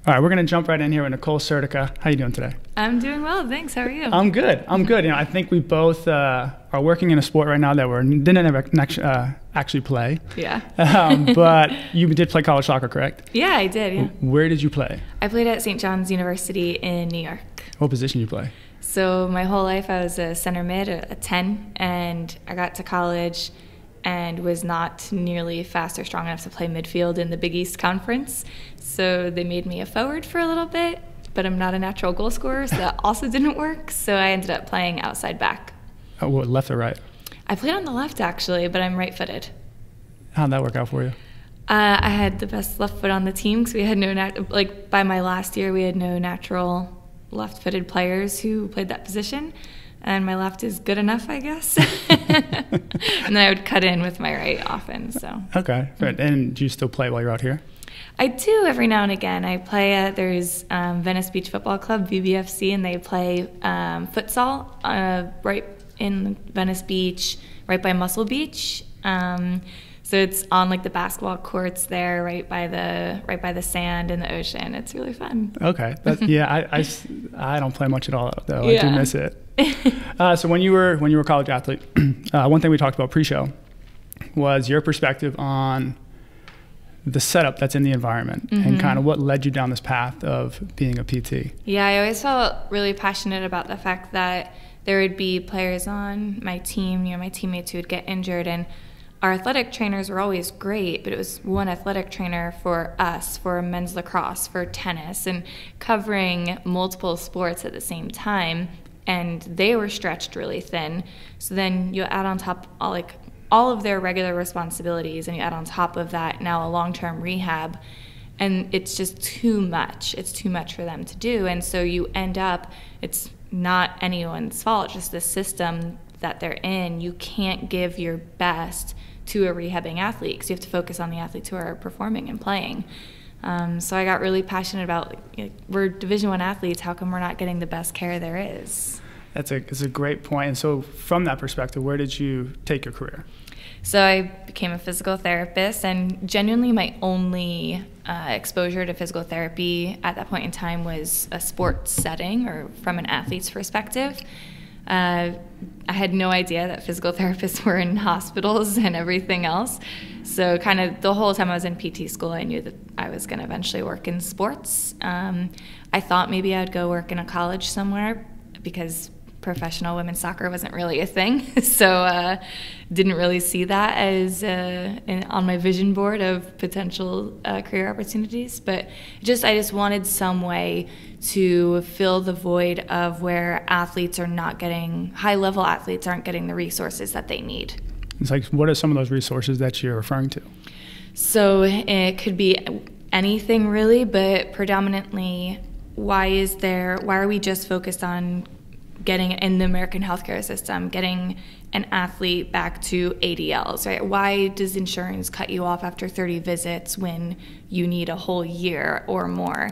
All right, we're going to jump right in here with Nicole Surdyka. How you doing today? I'm doing well, thanks. How are you? I'm good. I think we both are working in a sport right now that we didn't ever actually play. Yeah. But you did play college soccer, correct? Yeah, I did, yeah. Where did you play? I played at St. John's University in New York. What position did you play? So my whole life I was a center mid, a 10, and I got to college and was not nearly fast or strong enough to play midfield in the Big East Conference. So they made me a forward for a little bit, but I'm not a natural goal scorer, so that also didn't work. So I ended up playing outside back. Oh, what, left or right? I played on the left, actually, but I'm right-footed. How'd that work out for you? I had the best left foot on the team because we had by my last year, we had no natural left-footed players who played that position. And my left is good enough, I guess. And then I would cut in with my right often. So. Okay, good. And do you still play while you're out here? I do every now and again. I play at, there's Venice Beach Football Club, VBFC, and they play futsal right in Venice Beach, right by Muscle Beach. So it's on like the basketball courts there, right by the sand and the ocean. It's really fun. Okay, yeah. I don't play much at all though. Yeah. I do miss it. So when you were a college athlete, one thing we talked about pre-show was your perspective on the setup that's in the environment and kind of what led you down this path of being a PT. Yeah, I always felt really passionate about the fact that there would be players on my team, my teammates who would get injured, and our athletic trainers were always great, but it was one athletic trainer for us, for men's lacrosse, for tennis, and covering multiple sports at the same time. And they were stretched really thin. So then you add on top all of their regular responsibilities, and you add on top of that now a long-term rehab, and it's just too much. It's too much for them to do. And so you end up, it's not anyone's fault, it's just the system that they're in. You can't give your best to a rehabbing athlete because you have to focus on the athletes who are performing and playing. So I got really passionate about, we're Division I athletes, how come we're not getting the best care there is? It's a great point. And so from that perspective, where did you take your career? So I became a physical therapist, and genuinely my only exposure to physical therapy at that point in time was a sports setting or from an athlete's perspective. I had no idea that physical therapists were in hospitals and everything else. So kind of the whole time I was in PT school, I knew that I was going to eventually work in sports. I thought maybe I'd go work in a college somewhere because professional women's soccer wasn't really a thing. So didn't really see that as on my vision board of potential career opportunities. But I just wanted some way to fill the void of where athletes are not getting, high-level athletes aren't getting the resources that they need. It's like, what are some of those resources that you're referring to? So it could be anything really, but predominantly, why are we just focused on getting in the American healthcare system, getting an athlete back to ADLs, right? Why does insurance cut you off after 30 visits when you need a whole year or more?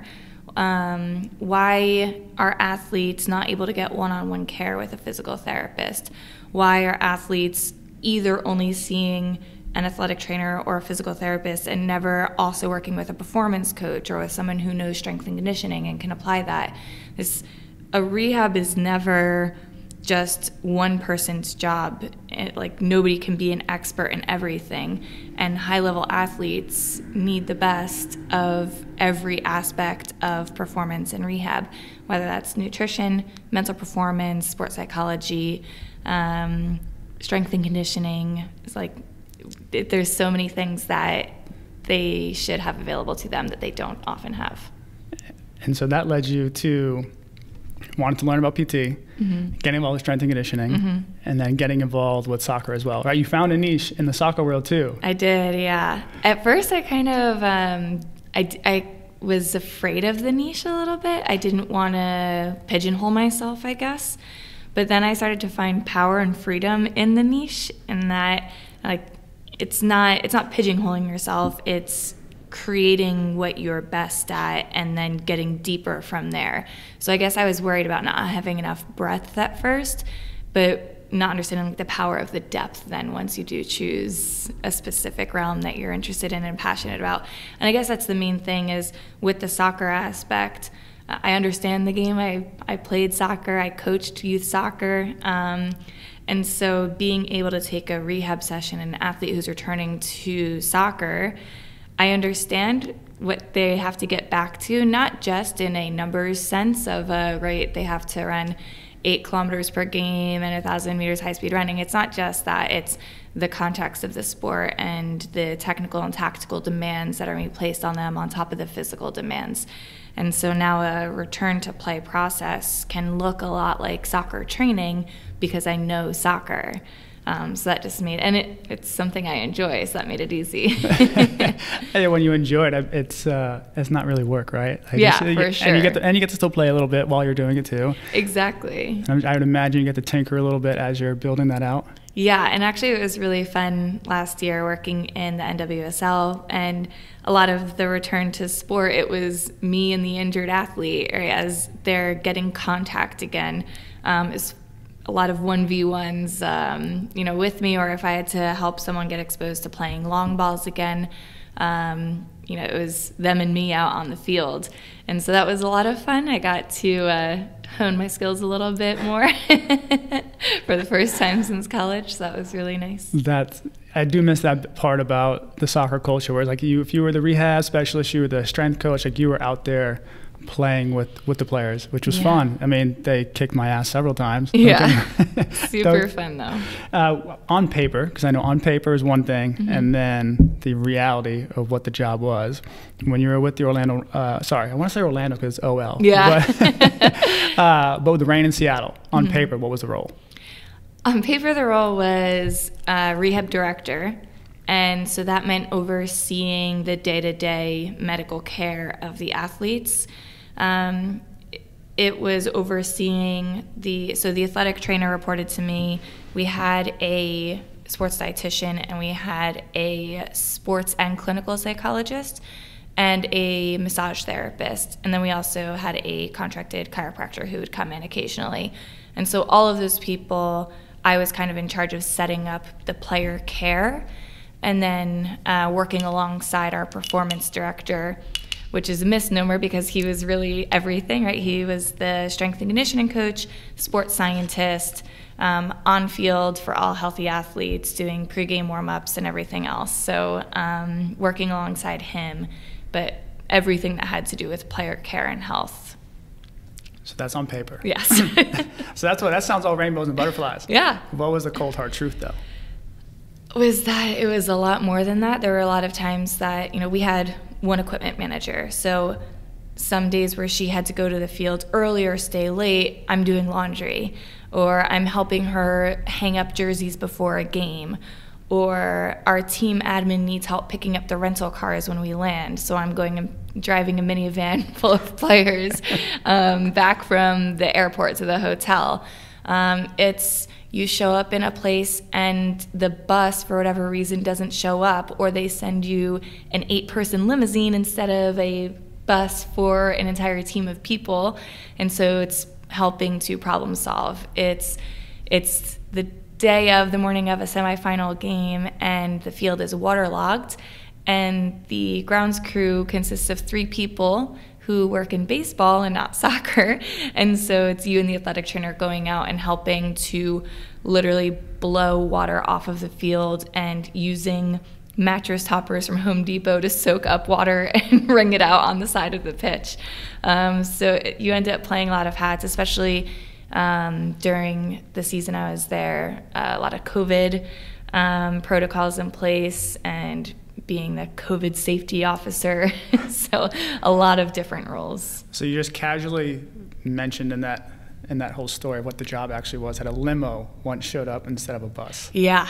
Why are athletes not able to get one-on-one care with a physical therapist? Why are athletes either only seeing an athletic trainer or a physical therapist and never also working with a performance coach or with someone who knows strength and conditioning and can apply that? A rehab is never just one person's job. Nobody can be an expert in everything, and high-level athletes need the best of every aspect of performance and rehab, whether that's nutrition, mental performance, sports psychology, strength and conditioning. There's so many things that they should have available to them that they don't often have. And so that led you to wanted to learn about PT, getting involved with strength and conditioning, and then getting involved with soccer as well, right? You found a niche in the soccer world too. I did, yeah. At first I kind of, I was afraid of the niche a little bit. I didn't want to pigeonhole myself, I guess. But then I started to find power and freedom in the niche, and that it's not pigeonholing yourself, it's creating what you're best at and then getting deeper from there. So I guess I was worried about not having enough breadth at first, but not understanding the power of the depth then once you do choose a specific realm that you're interested in and passionate about. And I guess that's the main thing is with the soccer aspect, I understand the game. I played soccer, I coached youth soccer, and so being able to take a rehab session, an athlete who's returning to soccer, I understand what they have to get back to, not just in a numbers sense of, right, they have to run 8 kilometers per game and 1,000 meters high-speed running. It's not just that. It's the context of the sport and the technical and tactical demands that are being placed on them on top of the physical demands. And so now a return to play process can look a lot like soccer training because I know soccer. So that just made, and it's something I enjoy, so that made it easy. Hey, when you enjoy it, it's not really work, right? For sure. And you get to still play a little bit while you're doing it too. Exactly. I would imagine you get to tinker a little bit as you're building that out. Yeah, and actually it was really fun last year working in the NWSL, and a lot of the return to sport, it was me and the injured athlete, or as they're getting contact again. It's a lot of 1v1s, with me, or if I had to help someone get exposed to playing long balls again, it was them and me out on the field. And so that was a lot of fun. I got to hone my skills a little bit more for the first time since college, so that was really nice. I do miss that part about the soccer culture, where it's like if you were the rehab specialist, you were the strength coach, like you were out there playing with the players, which was fun. I mean, they kicked my ass several times. Yeah. Super fun though. On paper, because I know on paper is one thing, and then the reality of what the job was. When you were with the Orlando, I want to say Orlando because it's OL. Yeah. But with the Reign in Seattle, on paper, what was the role? On paper, the role was rehab director. And so that meant overseeing the day-to-day medical care of the athletes. It was overseeing the athletic trainer reported to me. We had a sports dietitian and we had a sports and clinical psychologist and a massage therapist. And then we also had a contracted chiropractor who would come in occasionally. And so all of those people, I was kind of in charge of setting up the player care and then working alongside our performance director, which is a misnomer because he was really everything, right? He was the strength and conditioning coach, sports scientist, on field for all healthy athletes, doing pregame warm-ups and everything else. So working alongside him, but everything that had to do with player care and health. So that's on paper. Yes. So that sounds all rainbows and butterflies. Yeah. What was the cold hard truth though? Was that it was a lot more than that. There were a lot of times that, we had one equipment manager. So some days where she had to go to the field early or stay late, I'm doing laundry, or I'm helping her hang up jerseys before a game, or our team admin needs help picking up the rental cars when we land. So I'm going and driving a minivan full of players back from the airport to the hotel. You show up in a place and the bus, for whatever reason, doesn't show up, or they send you an 8-person limousine instead of a bus for an entire team of people. And so it's helping to problem solve. It's the day of the morning of a semifinal game and the field is waterlogged, and the grounds crew consists of 3 people who work in baseball and not soccer. And so it's you and the athletic trainer going out and helping to literally blow water off of the field and using mattress toppers from Home Depot to soak up water and wring it out on the side of the pitch. So you end up playing a lot of hats, especially during the season I was there. A lot of COVID protocols in place and being the COVID safety officer. So a lot of different roles. So you just casually mentioned in that whole story of what the job actually was, had a limo once showed up instead of a bus. Yeah.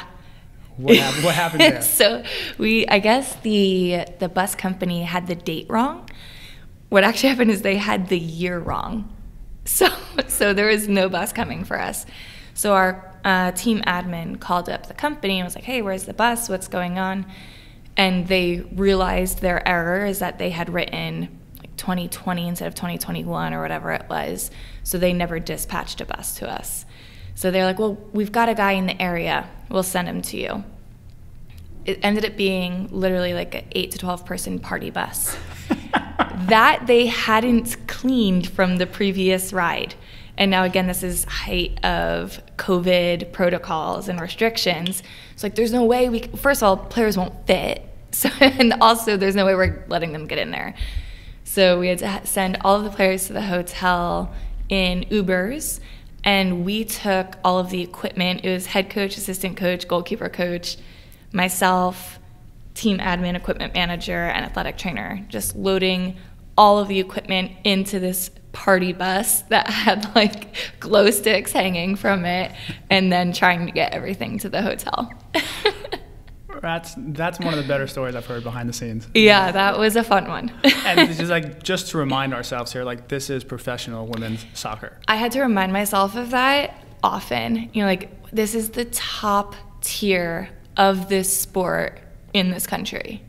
What happened there? So I guess the bus company had the date wrong. What actually happened is they had the year wrong. So there was no bus coming for us. So our team admin called up the company and was like, hey, where's the bus? What's going on? And they realized their error is that they had written 2020 instead of 2021 or whatever it was. So they never dispatched a bus to us. So they're like, well, we've got a guy in the area. We'll send him to you. It ended up being literally like an 8 to 12 person party bus that they hadn't cleaned from the previous ride. And now, again, this is height of COVID protocols and restrictions. It's like, there's no way first of all, players won't fit. So, and also there's no way we're letting them get in there. So we had to send all of the players to the hotel in Ubers, and we took all of the equipment. It was head coach, assistant coach, goalkeeper coach, myself, team admin, equipment manager, and athletic trainer, just loading all of the equipment into this party bus that had like glow sticks hanging from it, and then trying to get everything to the hotel. That's one of the better stories I've heard behind the scenes. Yeah, that was a fun one. And this is like, just to remind ourselves here, like, this is professional women's soccer. I had to remind myself of that often. You know, like, this is the top tier of this sport in this country,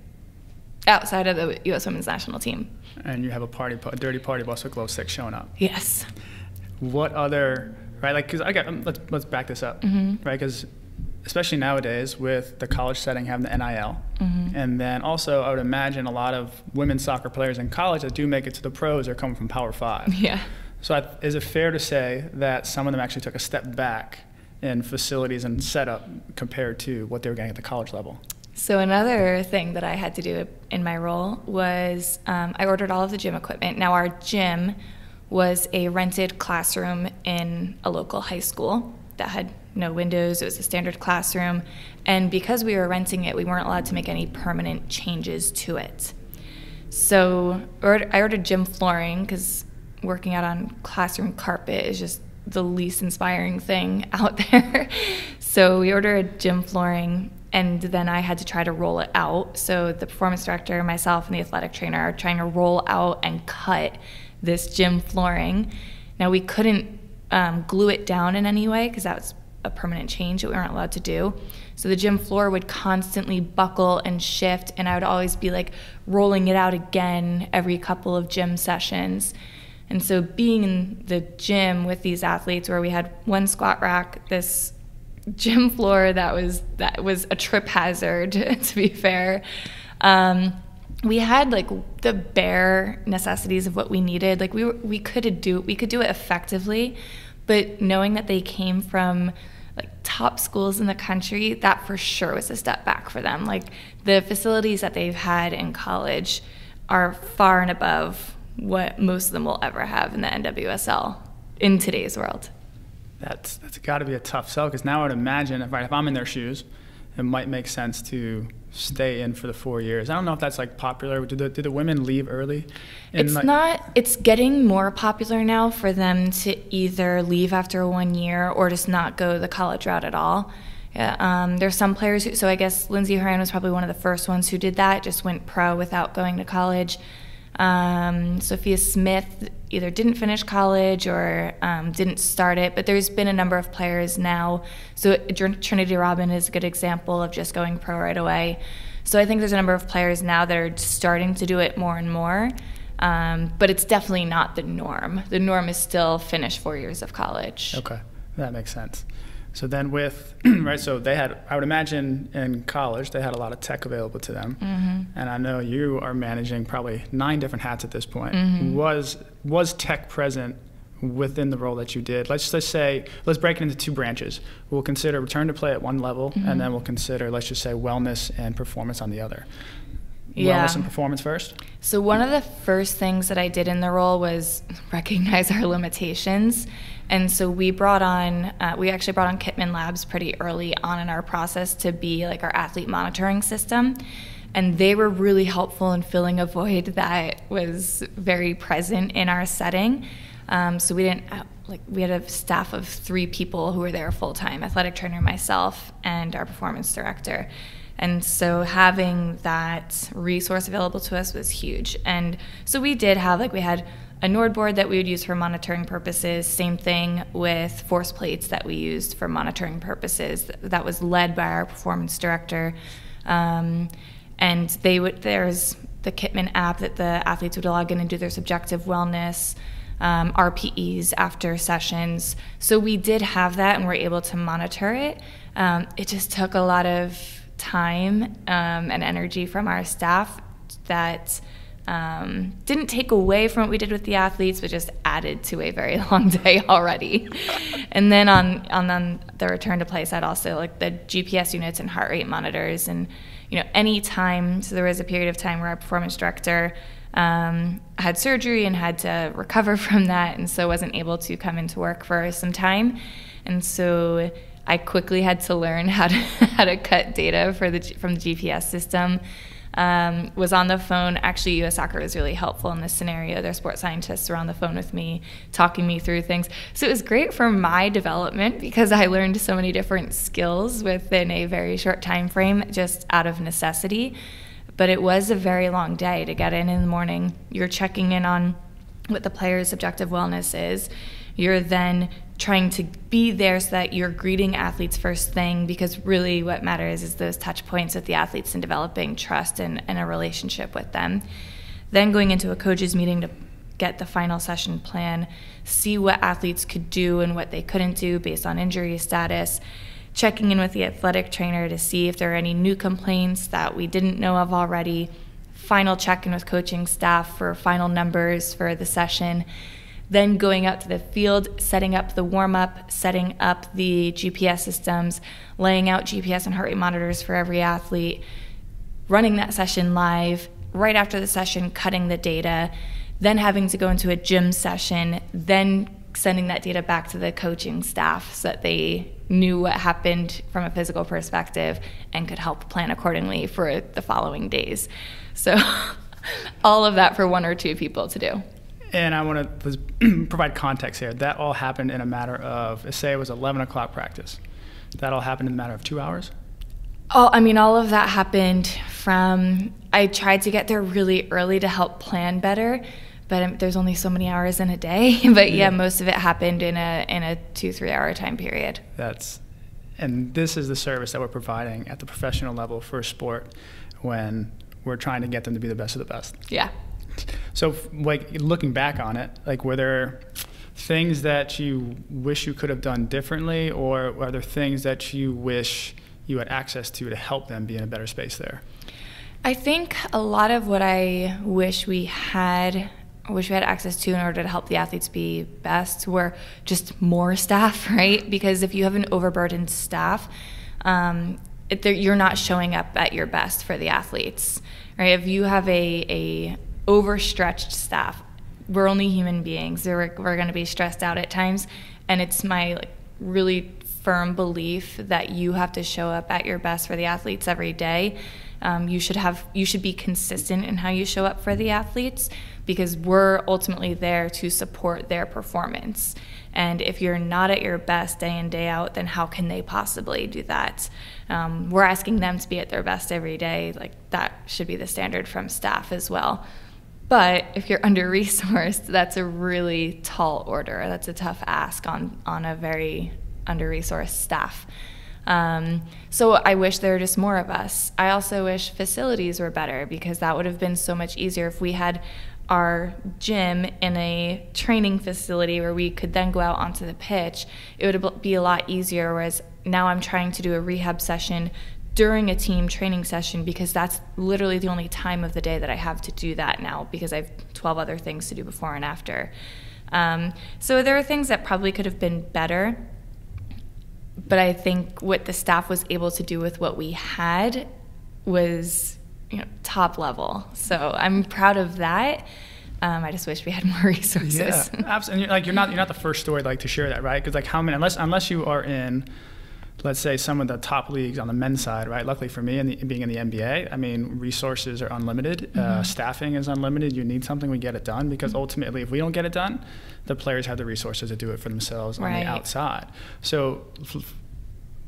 outside of the U.S. women's national team. And you have a dirty party bus with glow sticks showing up. Yes. What other, right? Like, because let's back this up, right? Because especially nowadays with the college setting having the NIL, and then also I would imagine a lot of women's soccer players in college that do make it to the pros are coming from Power 5. Yeah. So is it fair to say that some of them actually took a step back in facilities and setup compared to what they were getting at the college level? So another thing that I had to do in my role was I ordered all of the gym equipment. Now, our gym was a rented classroom in a local high school that had no windows. It was a standard classroom. And because we were renting it, we weren't allowed to make any permanent changes to it. So I ordered gym flooring because working out on classroom carpet is just the least inspiring thing out there. So we ordered gym flooring, and then I had to try to roll it out. So the performance director, myself, and the athletic trainer are trying to roll out and cut this gym flooring. Now, we couldn't glue it down in any way because that was a permanent change that we weren't allowed to do. So the gym floor would constantly buckle and shift, and I would always be like rolling it out again every couple of gym sessions. And so being in the gym with these athletes where we had one squat rack, this gym floor that was a trip hazard, to be fair. We had like the bare necessities of what we needed. Like we could do it effectively, but knowing that they came from like top schools in the country, that for sure was a step back for them. Like the facilities that they've had in college are far and above what most of them will ever have in the NWSL in today's world. That's got to be a tough sell, because now I would imagine if I'm in their shoes, it might make sense to stay in for the 4 years. I don't know if that's like popular. Do the women leave early? It's getting more popular now for them to either leave after 1 year or just not go the college route at all. There's some players so I guess Lindsay Horan was probably one of the first ones who did that, just went pro without going to college. Sophia Smith either didn't finish college or didn't start it, but there's been a number of players now. So Trinity Robin is a good example of just going pro right away. So I think there's a number of players now that are starting to do it more and more, but it's definitely not the norm. The norm is still finish 4 years of college. Okay, that makes sense. So then with, right, so they had, I would imagine in college, they had a lot of tech available to them. And I know you are managing probably 9 different hats at this point. Was tech present within the role that you did? Let's break it into 2 branches. We'll consider return to play at one level, and then we'll consider, let's just say, wellness and performance on the other. Wellness and performance first? So one of the first things that I did in the role was recognize our limitations. And so we actually brought on Kitman Labs pretty early on in our process to be like our athlete monitoring system. And they were really helpful in filling a void that was very present in our setting. So we had a staff of 3 people who were there full-time, athletic trainer, myself, and our performance director. And so having that resource available to us was huge. And so we did have, we had a Nord board that we would use for monitoring purposes. Same thing with force plates that we used for monitoring purposes. That was led by our performance director. And there's the Kitman app that the athletes would log in and do their subjective wellness. RPEs after sessions. So we did have that and were able to monitor it. It just took a lot of time and energy from our staff that didn't take away from what we did with the athletes, but just added to a very long day already. And then on the return to play side also, like the GPS units and heart rate monitors, and any time, so there was a period of time where our performance director had surgery and had to recover from that, and so wasn't able to come into work for some time. And so I quickly had to learn how to cut data from the GPS system. Was on the phone. Actually, U.S. Soccer was really helpful in this scenario. Their sports scientists were on the phone with me, talking me through things. So it was great for my development because I learned so many different skills within a very short time frame, just out of necessity. But it was a very long day to get in the morning. You're checking in on what the player's objective wellness is. You're then trying to be there so that you're greeting athletes first thing, because really what matters is those touch points with the athletes and developing trust and a relationship with them. Then going into a coaches meeting to get the final session plan, see what athletes could do and what they couldn't do based on injury status, checking in with the athletic trainer to see if there are any new complaints that we didn't know of already, final check-in with coaching staff for final numbers for the session, then going out to the field, setting up the warm-up, setting up the GPS systems, laying out GPS and heart rate monitors for every athlete, running that session live, right after the session, cutting the data, then having to go into a gym session, then sending that data back to the coaching staff so that they knew what happened from a physical perspective and could help plan accordingly for the following days. So all of that for one or two people to do. And I want to provide context here. That all happened in a matter of, say it was 11 o'clock practice. That all happened in a matter of 2 hours? All of that happened from, I tried to get there really early to help plan better, but there's only so many hours in a day. But yeah, most of it happened in a 2-3 hour time period. And this is the service that we're providing at the professional level for a sport when we're trying to get them to be the best of the best. Yeah. So, like, looking back on it, like, were there things that you wish you could have done differently, or are there things that you wish you had access to help them be in a better space there? I think a lot of what I wish we had access to in order to help the athletes be best were just more staff, right? Because if you have an overburdened staff, you're not showing up at your best for the athletes, right? If you have a overstretched staff, we're only human beings. We're going to be stressed out at times, and it's my really firm belief that you have to show up at your best for the athletes every day. You should be consistent in how you show up for the athletes, because we're ultimately there to support their performance. And if you're not at your best day in, day out, then how can they possibly do that? We're asking them to be at their best every day. That should be the standard from staff as well. But if you're under-resourced, that's a really tall order. That's a tough ask on a very under-resourced staff. So I wish there were just more of us. I also wish facilities were better, because that would have been so much easier if we had our gym in a training facility where we could then go out onto the pitch. It would be a lot easier, whereas now I'm trying to do a rehab session during a team training session, because that's literally the only time of the day that I have to do that now, because I have 12 other things to do before and after. So there are things that probably could have been better, but I think what the staff was able to do with what we had was top level. So I'm proud of that. I just wish we had more resources. Yeah, absolutely. You're not the first story to share that, right? Because how many, unless you are in, let's say, some of the top leagues on the men's side, right? Luckily for me, being in the NBA, resources are unlimited. Mm-hmm. Staffing is unlimited. You need something, we get it done, because ultimately, if we don't get it done, the players have the resources to do it for themselves on the outside. So I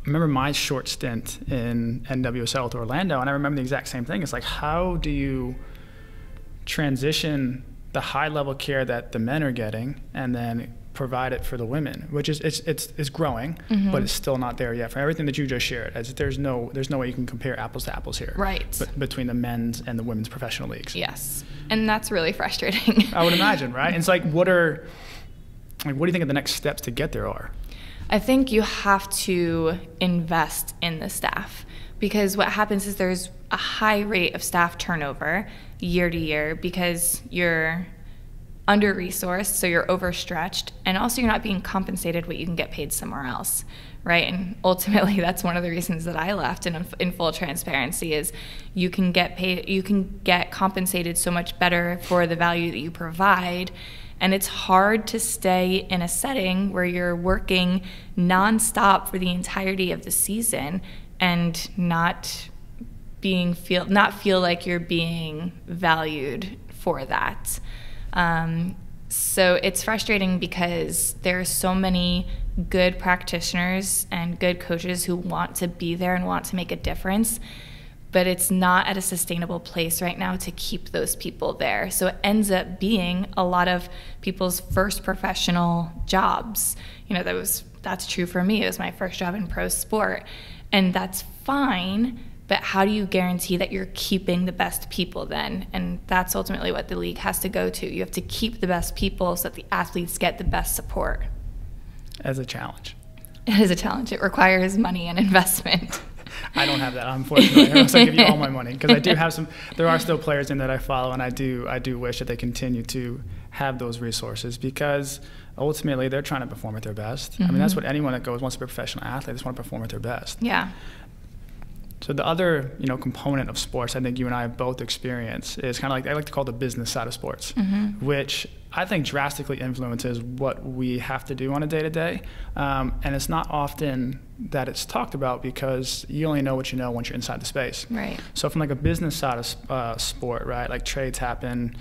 remember my short stint in NWSL with Orlando, and I remember the exact same thing. It's how do you transition the high-level care that the men are getting and then provide it for the women, which is it's growing, but it's still not there yet. For everything that you just shared, as there's no way you can compare apples to apples here, right? Between the men's and the women's professional leagues. Yes, and that's really frustrating. I would imagine, right? And it's like, what do you think of the next steps to get there are? I think you have to invest in the staff, because what happens is there's a high rate of staff turnover year to year because you're under-resourced, so you're overstretched, and also you're not being compensated what you can get paid somewhere else, right? And ultimately, that's one of the reasons that I left. And in full transparency, is you can get compensated so much better for the value that you provide. And it's hard to stay in a setting where you're working nonstop for the entirety of the season and not feel like you're being valued for that. So it's frustrating because there are so many good practitioners and good coaches who want to be there and want to make a difference, but it's not at a sustainable place right now to keep those people there. So it ends up being a lot of people's first professional jobs. That's true for me. It was my first job in pro sport, and that's fine. But how do you guarantee that you're keeping the best people then? And that's ultimately what the league has to go to. You have to keep the best people so that the athletes get the best support. As a challenge. It is a challenge. It requires money and investment. I don't have that, unfortunately. I also give you all my money, because I do have there are still players in that I follow, and I do wish that they continue to have those resources, because ultimately they're trying to perform at their wants to be a professional athlete. They just want to perform at their best. Yeah. So the other, component of sports I think you and I have both experienced is kind of like I like to call the business side of sports, which I think drastically influences what we have to do on a day-to-day. And it's not often that it's talked about, because you only know what you know once you're inside the space. Right. So from like a business side of sport, right, like trades happen,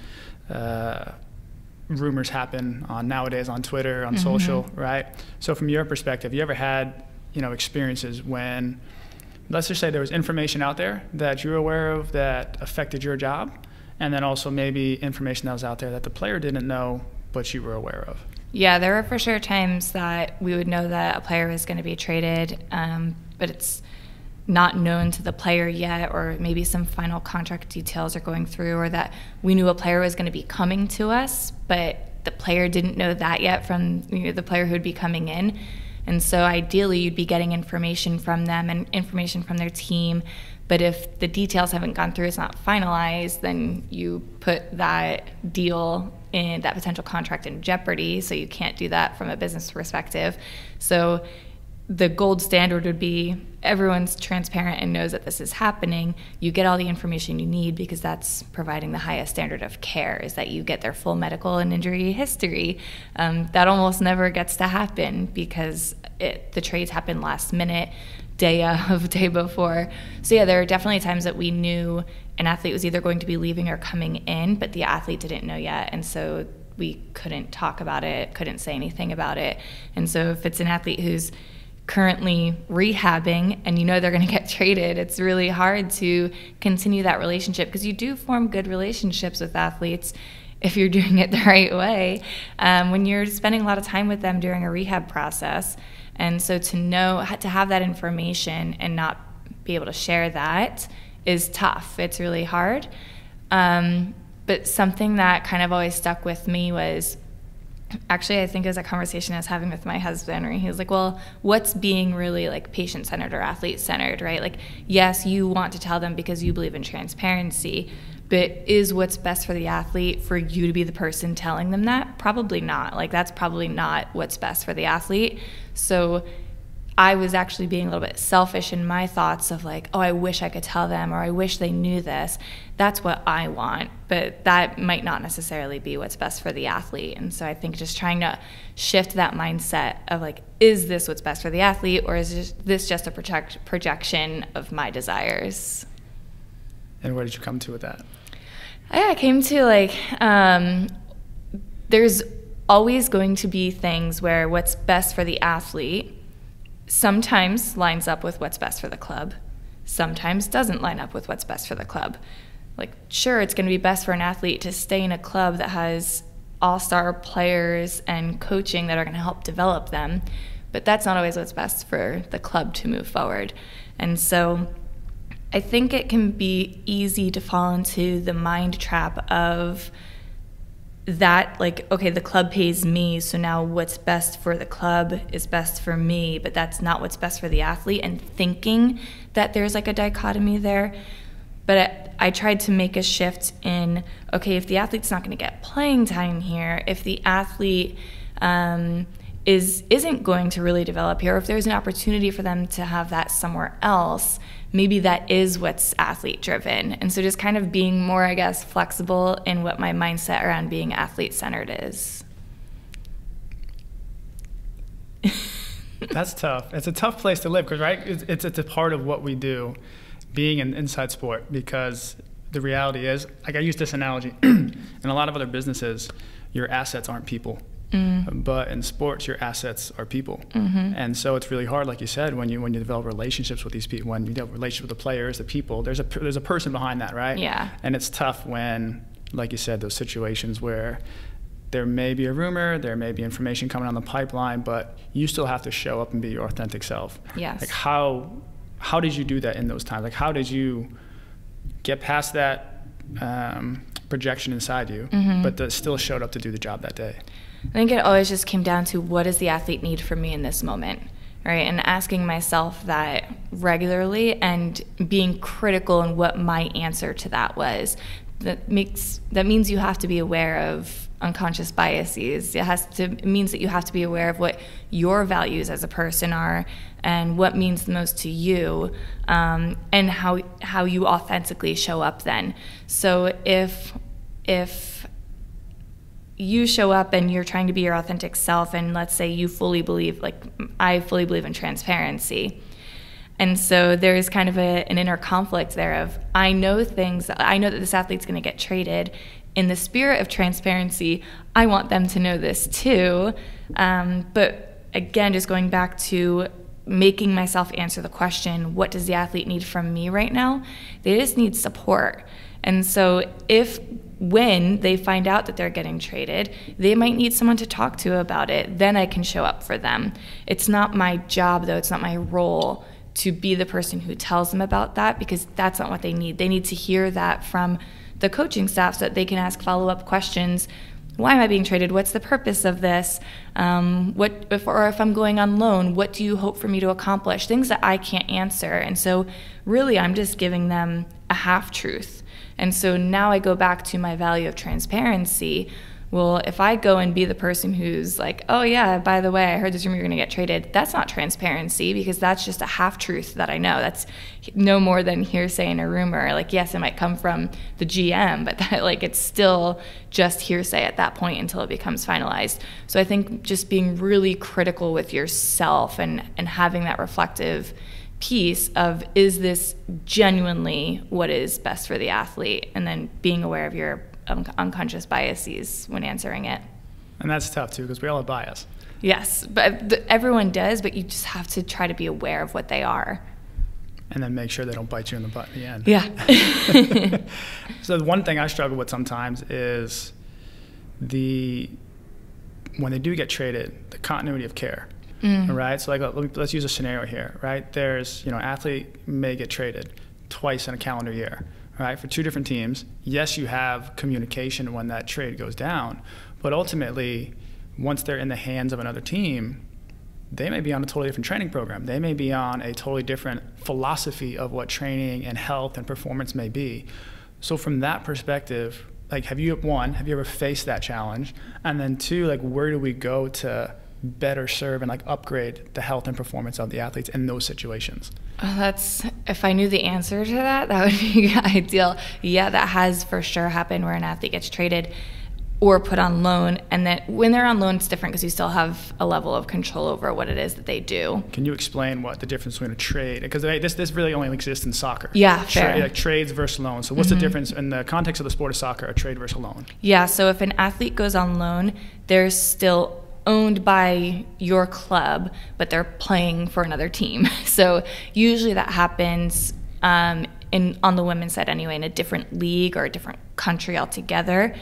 rumors happen nowadays on Twitter, on social, right? So from your perspective, you ever had, experiences when, let's just say there was information out there that you were aware of that affected your job, and then also maybe information that was out there that the player didn't know but you were aware of? Yeah, there were for sure times that we would know that a player was going to be traded, but it's not known to the player yet, or maybe some final contract details are going through, or that we knew a player was going to be coming to us, but the player didn't know that yet from the player who would be coming in. And so ideally you'd be getting information from them and information from their team, but if the details haven't gone through, it's not finalized, then you put that deal in, that potential contract, in jeopardy. So you can't do that from a business perspective. So the gold standard would be everyone's transparent and knows that this is happening. You get all the information you need, because that's providing the highest standard of care, is that you get their full medical and injury history. That almost never gets to happen, because the trades happen last minute, day of, day before. So yeah, there are definitely times that we knew an athlete was either going to be leaving or coming in, but the athlete didn't know yet. And so we couldn't talk about it, couldn't say anything about it. And so if it's an athlete who's currently rehabbing and they're going to get traded, it's really hard to continue that relationship, because you do form good relationships with athletes if you're doing it the right way, when you're spending a lot of time with them during a rehab process. And so to have that information and not be able to share that is tough. It's really hard. But something that kind of always stuck with me was, actually, I think it was a conversation I was having with my husband, where he was like, well, what's being really like patient-centered or athlete-centered, right? Like, yes, you want to tell them because you believe in transparency, but is what's best for the athlete for you to be the person telling them that? Probably not. Like, that's probably not what's best for the athlete. So I was actually being a little bit selfish in my thoughts of like, oh, I wish I could tell them, or I wish they knew this. That's what I want, but that might not necessarily be what's best for the athlete. And so I think just trying to shift that mindset of like, is this what's best for the athlete, or is this just a projection of my desires? And where did you come to with that? I came to like, there's always going to be things where what's best for the athlete sometimes lines up with what's best for the club, sometimes doesn't line up with what's best for the club. Like, sure, it's going to be best for an athlete to stay in a club that has all-star players and coaching that are going to help develop them. But that's not always what's best for the club to move forward. And so I think it can be easy to fall into the mind trap of that, like, okay, the club pays me, so now what's best for the club is best for me, but that's not what's best for the athlete, and thinking that there's like a dichotomy there. But I tried to make a shift in, okay, if the athlete's not going to get playing time here, if the athlete isn't going to really develop here, or if there's an opportunity for them to have that somewhere else, maybe that is what's athlete driven. And so just kind of being more, I guess, flexible in what my mindset around being athlete centered is. That's tough. It's a tough place to live because, right, it's a part of what we do, being in inside sport, because the reality is, like I use this analogy, in a lot of other businesses, your assets aren't people. But in sports, your assets are people. And so it's really hard, like you said, when you develop relationships with these people, when you develop relationships with the players, the people, there's a person behind that, right? Yeah. And it's tough when, like you said, those situations where there may be a rumor, there may be information coming on the pipeline, but you still have to show up and be your authentic self. Yes. Like how did you do that in those times? Like how did you get past that projection inside you, but that still showed up to do the job that day? I think it always just came down to, what does the athlete need from me in this moment, right? And asking myself that regularly and being critical in what my answer to that was. That means you have to be aware of unconscious biases. It means that you have to be aware of what your values as a person are and what means the most to you, and how you authentically show up then. So if you show up and you're trying to be your authentic self, and let's say you fully believe, like I fully believe in transparency, and so there's kind of an inner conflict there of, I know that this athlete's going to get traded. In the spirit of transparency, I want them to know this too, but again, just going back to making myself answer the question, what does the athlete need from me right now? They just need support. And so when they find out that they're getting traded, they might need someone to talk to about it. Then I can show up for them. It's not my job, though. It's not my role to be the person who tells them about that, because that's not what they need. They need to hear that from the coaching staff so that they can ask follow-up questions. Why am I being traded? What's the purpose of this? If I'm going on loan, what do you hope for me to accomplish? Things that I can't answer. And so really I'm just giving them a half-truth. And so now I go back to my value of transparency. Well, if I go and be the person who's like, oh yeah, by the way, I heard this rumor you're gonna get traded, that's not transparency, because that's just a half-truth that I know. That's no more than hearsay and a rumor. Like, yes, it might come from the GM, but it's still just hearsay at that point until it becomes finalized. So I think just being really critical with yourself and having that reflective piece of, is this genuinely what is best for the athlete? And then being aware of your unconscious biases when answering it. And that's tough too, because we all have bias. Yes, but everyone does, but you just have to try to be aware of what they are. And then make sure they don't bite you in the butt in the end. Yeah. So the one thing I struggle with sometimes is when they do get traded, the continuity of care. Right? So let's use a scenario here, right? There's, an athlete may get traded twice in a calendar year, right? For two different teams. Yes, you have communication when that trade goes down, but ultimately, once they're in the hands of another team, they may be on a totally different training program. They may be on a totally different philosophy of what training and health and performance may be. So from that perspective, have you ever faced that challenge? And then two, where do we go to better serve and upgrade the health and performance of the athletes in those situations? If I knew the answer to that would be ideal. Yeah, that has for sure happened, where an athlete gets traded or put on loan, and then when they're on loan, it's different because you still have a level of control over what it is that they do. Can you explain what the difference between a trade, because this really only exists in soccer? Yeah, fair. Trades versus loans. So what's the difference in the context of the sport of soccer, a trade versus a loan? Yeah, so if an athlete goes on loan, they're still owned by your club, but they're playing for another team. So usually that happens on the women's side anyway, in a different league or a different country altogether.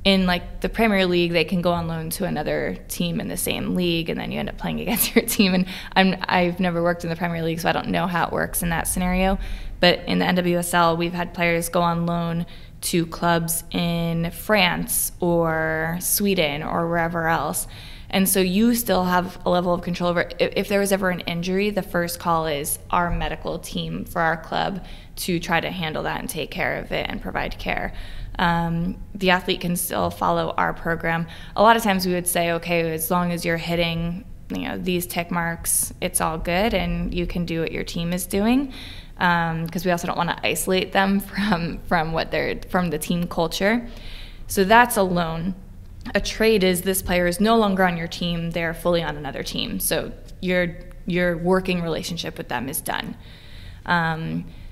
in like the Premier League, they can go on loan to another team in the same league, and then you end up playing against your team. And I've never worked in the Premier League, so I don't know how it works in that scenario. But in the NWSL, we've had players go on loan to clubs in France or Sweden or wherever else. And so you still have a level of control over, if there was ever an injury, the first call is our medical team for our club to try to handle that and take care of it and provide care. The athlete can still follow our program. A lot of times we would say, okay, as long as you're hitting, these tick marks, it's all good and you can do what your team is doing. Because we also don't want to isolate them from the team culture. So that's a loan. A trade is this player is no longer on your team, they're fully on another team. So your working relationship with them is done.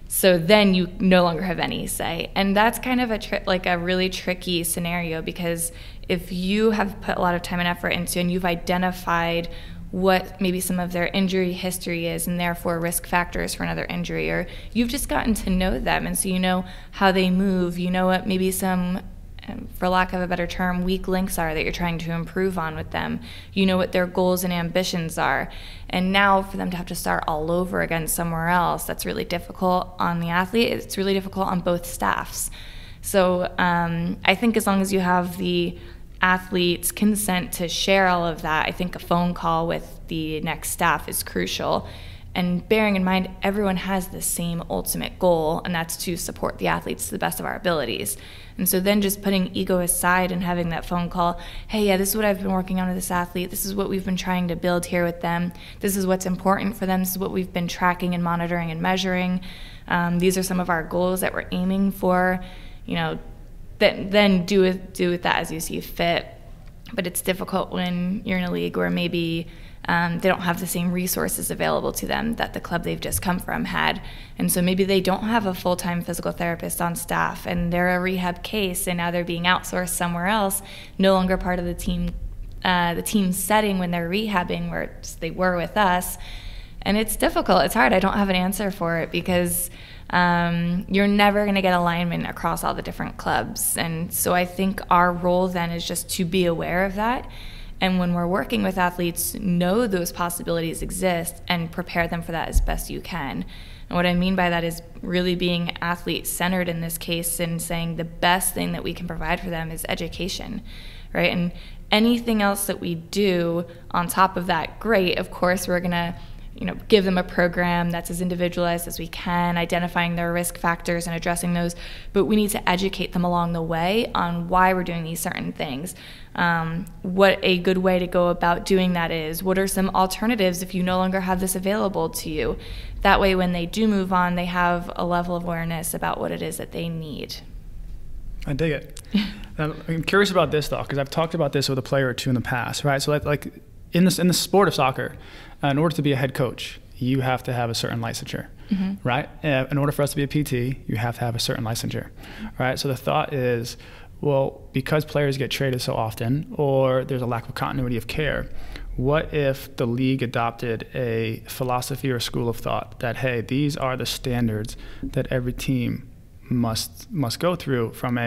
So then you no longer have any say. And that's kind of a really tricky scenario, because if you have put a lot of time and effort into and you've identified what maybe some of their injury history is and therefore risk factors for another injury, or you've just gotten to know them and so you know how they move, you know what maybe some, for lack of a better term, weak links are that you're trying to improve on with them, you know what their goals and ambitions are, and now for them to have to start all over again somewhere else, that's really difficult on the athlete, it's really difficult on both staffs. So I think as long as you have the athletes' consent to share all of that, I think a phone call with the next staff is crucial. And bearing in mind, everyone has the same ultimate goal, and that's to support the athletes to the best of our abilities. And so then just putting ego aside and having that phone call, hey, yeah, this is what I've been working on with this athlete. This is what we've been trying to build here with them. This is what's important for them. This is what we've been tracking and monitoring and measuring. These are some of our goals that we're aiming for. Then do with that as you see fit. But it's difficult when you're in a league where maybe they don't have the same resources available to them that the club they've just come from had. And so maybe they don't have a full-time physical therapist on staff and they're a rehab case and now they're being outsourced somewhere else, no longer part of the team setting when they're rehabbing where they were with us. And it's difficult. It's hard. I don't have an answer for it because you're never going to get alignment across all the different clubs. And so I think our role then is just to be aware of that. And when we're working with athletes, know those possibilities exist and prepare them for that as best you can. And what I mean by that is really being athlete-centered in this case and saying the best thing that we can provide for them is education, right? And anything else that we do on top of that, great. Of course, we're going to give them a program that's as individualized as we can, identifying their risk factors and addressing those, but we need to educate them along the way on why we're doing these certain things, what a good way to go about doing that is, what are some alternatives if you no longer have this available to you. That way when they do move on, they have a level of awareness about what it is that they need. I dig it. I'm curious about this though, because I've talked about this with a player or two in the past, right? So like in the sport of soccer, in order to be a head coach, you have to have a certain licensure, right? In order for us to be a PT, you have to have a certain licensure, right? So the thought is, well, because players get traded so often, or there's a lack of continuity of care, what if the league adopted a philosophy or school of thought that, hey, these are the standards that every team must go through from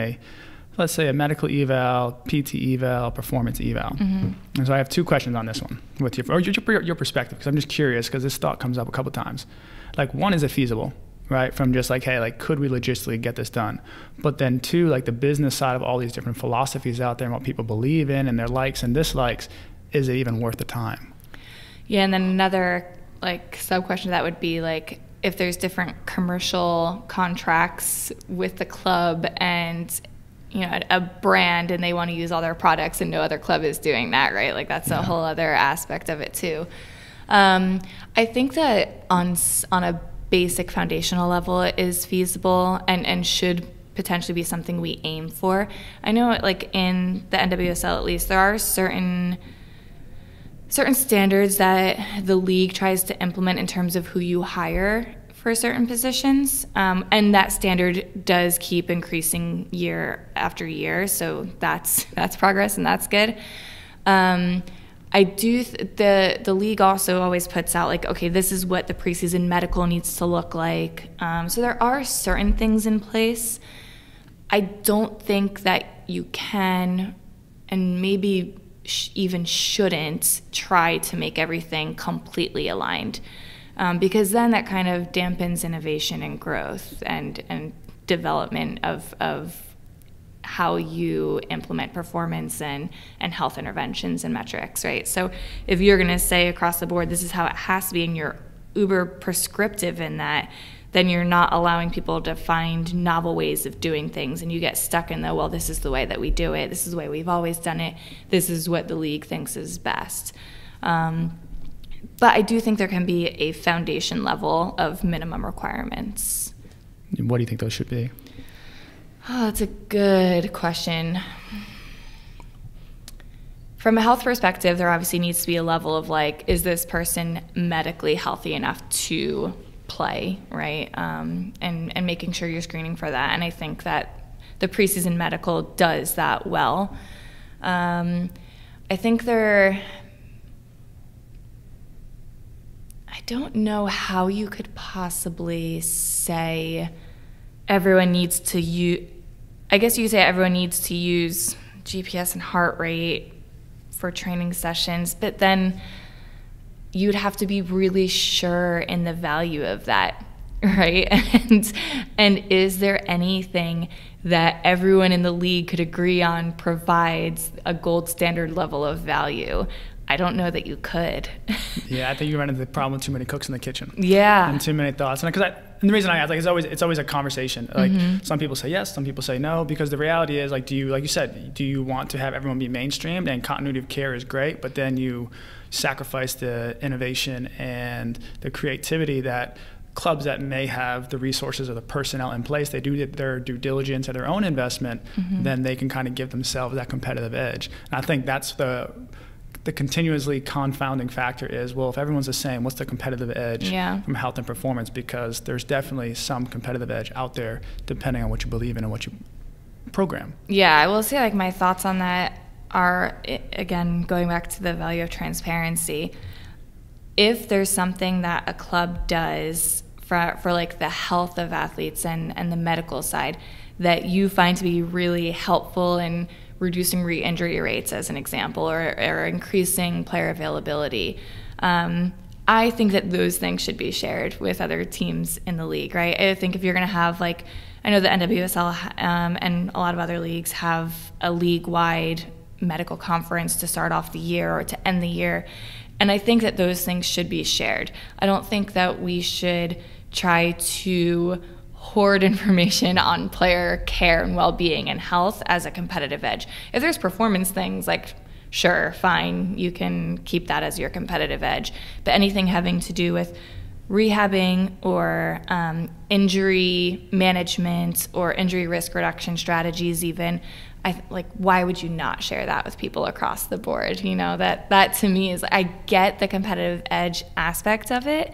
let's say a medical eval, PT eval, performance eval. And so I have two questions on this one with you, or your perspective, because I'm just curious because this thought comes up a couple times. Like one, is it feasible, right? From just like, hey, like could we logistically get this done? But then two, like the business side of all these different philosophies out there and what people believe in and their likes and dislikes, is it even worth the time? Yeah, and then another like sub question to that would be like, if there's different commercial contracts with the club and a brand and they want to use all their products and no other club is doing that, right? Like that's a whole other aspect of it too. I think that on a basic foundational level it is feasible and should potentially be something we aim for. I know like in the NWSL at least, there are certain standards that the league tries to implement in terms of who you hire for certain positions, and that standard does keep increasing year after year, so that's progress and that's good. I do the league also always puts out like, okay, this is what the preseason medical needs to look like, so there are certain things in place. I don't think that you can and maybe even shouldn't try to make everything completely aligned, because then that kind of dampens innovation and growth and development of how you implement performance and health interventions and metrics, right? So if you're going to say across the board, this is how it has to be, and you're uber prescriptive in that, then you're not allowing people to find novel ways of doing things, and you get stuck in the, well, this is the way that we do it, this is the way we've always done it, this is what the league thinks is best. But I do think there can be a foundation level of minimum requirements. What do you think those should be? Oh, that's a good question. From a health perspective, there obviously needs to be a level of like, is this person medically healthy enough to play, right? And making sure you're screening for that. And I think that the preseason medical does that well. I think I don't know how you could possibly say everyone needs to use, I guess you could say everyone needs to use GPS and heart rate for training sessions, but then you'd have to be really sure in the value of that, right? And is there anything that everyone in the league could agree on provides a gold standard level of value? I don't know that you could. Yeah, I think you run into the problem with too many cooks in the kitchen. Yeah. And too many thoughts. And the reason I ask, like, it's always a conversation. Like, some people say yes, some people say no, because the reality is, like, like you said, do you want to have everyone be mainstreamed? And continuity of care is great, but then you sacrifice the innovation and the creativity that clubs that may have the resources or the personnel in place, they do their due diligence or their own investment, then they can kind of give themselves that competitive edge. And I think that's the continuously confounding factor is, well, if everyone's the same, what's the competitive edge from health and performance? Because there's definitely some competitive edge out there depending on what you believe in and what you program. Yeah, I will say, like, my thoughts on that are, again, going back to the value of transparency. If there's something that a club does for like the health of athletes and the medical side that you find to be really helpful in reducing re-injury rates, as an example, or increasing player availability, I think that those things should be shared with other teams in the league, right? I think if you're going to have, like, I know the NWSL and a lot of other leagues have a league-wide medical conference to start off the year or to end the year, and I think that those things should be shared. I don't think that we should try to hoard information on player care and well-being and health as a competitive edge. If there's performance things, like, sure, fine, you can keep that as your competitive edge. But anything having to do with rehabbing or injury management or injury risk reduction strategies even, why would you not share that with people across the board? You know, that to me is, I get the competitive edge aspect of it,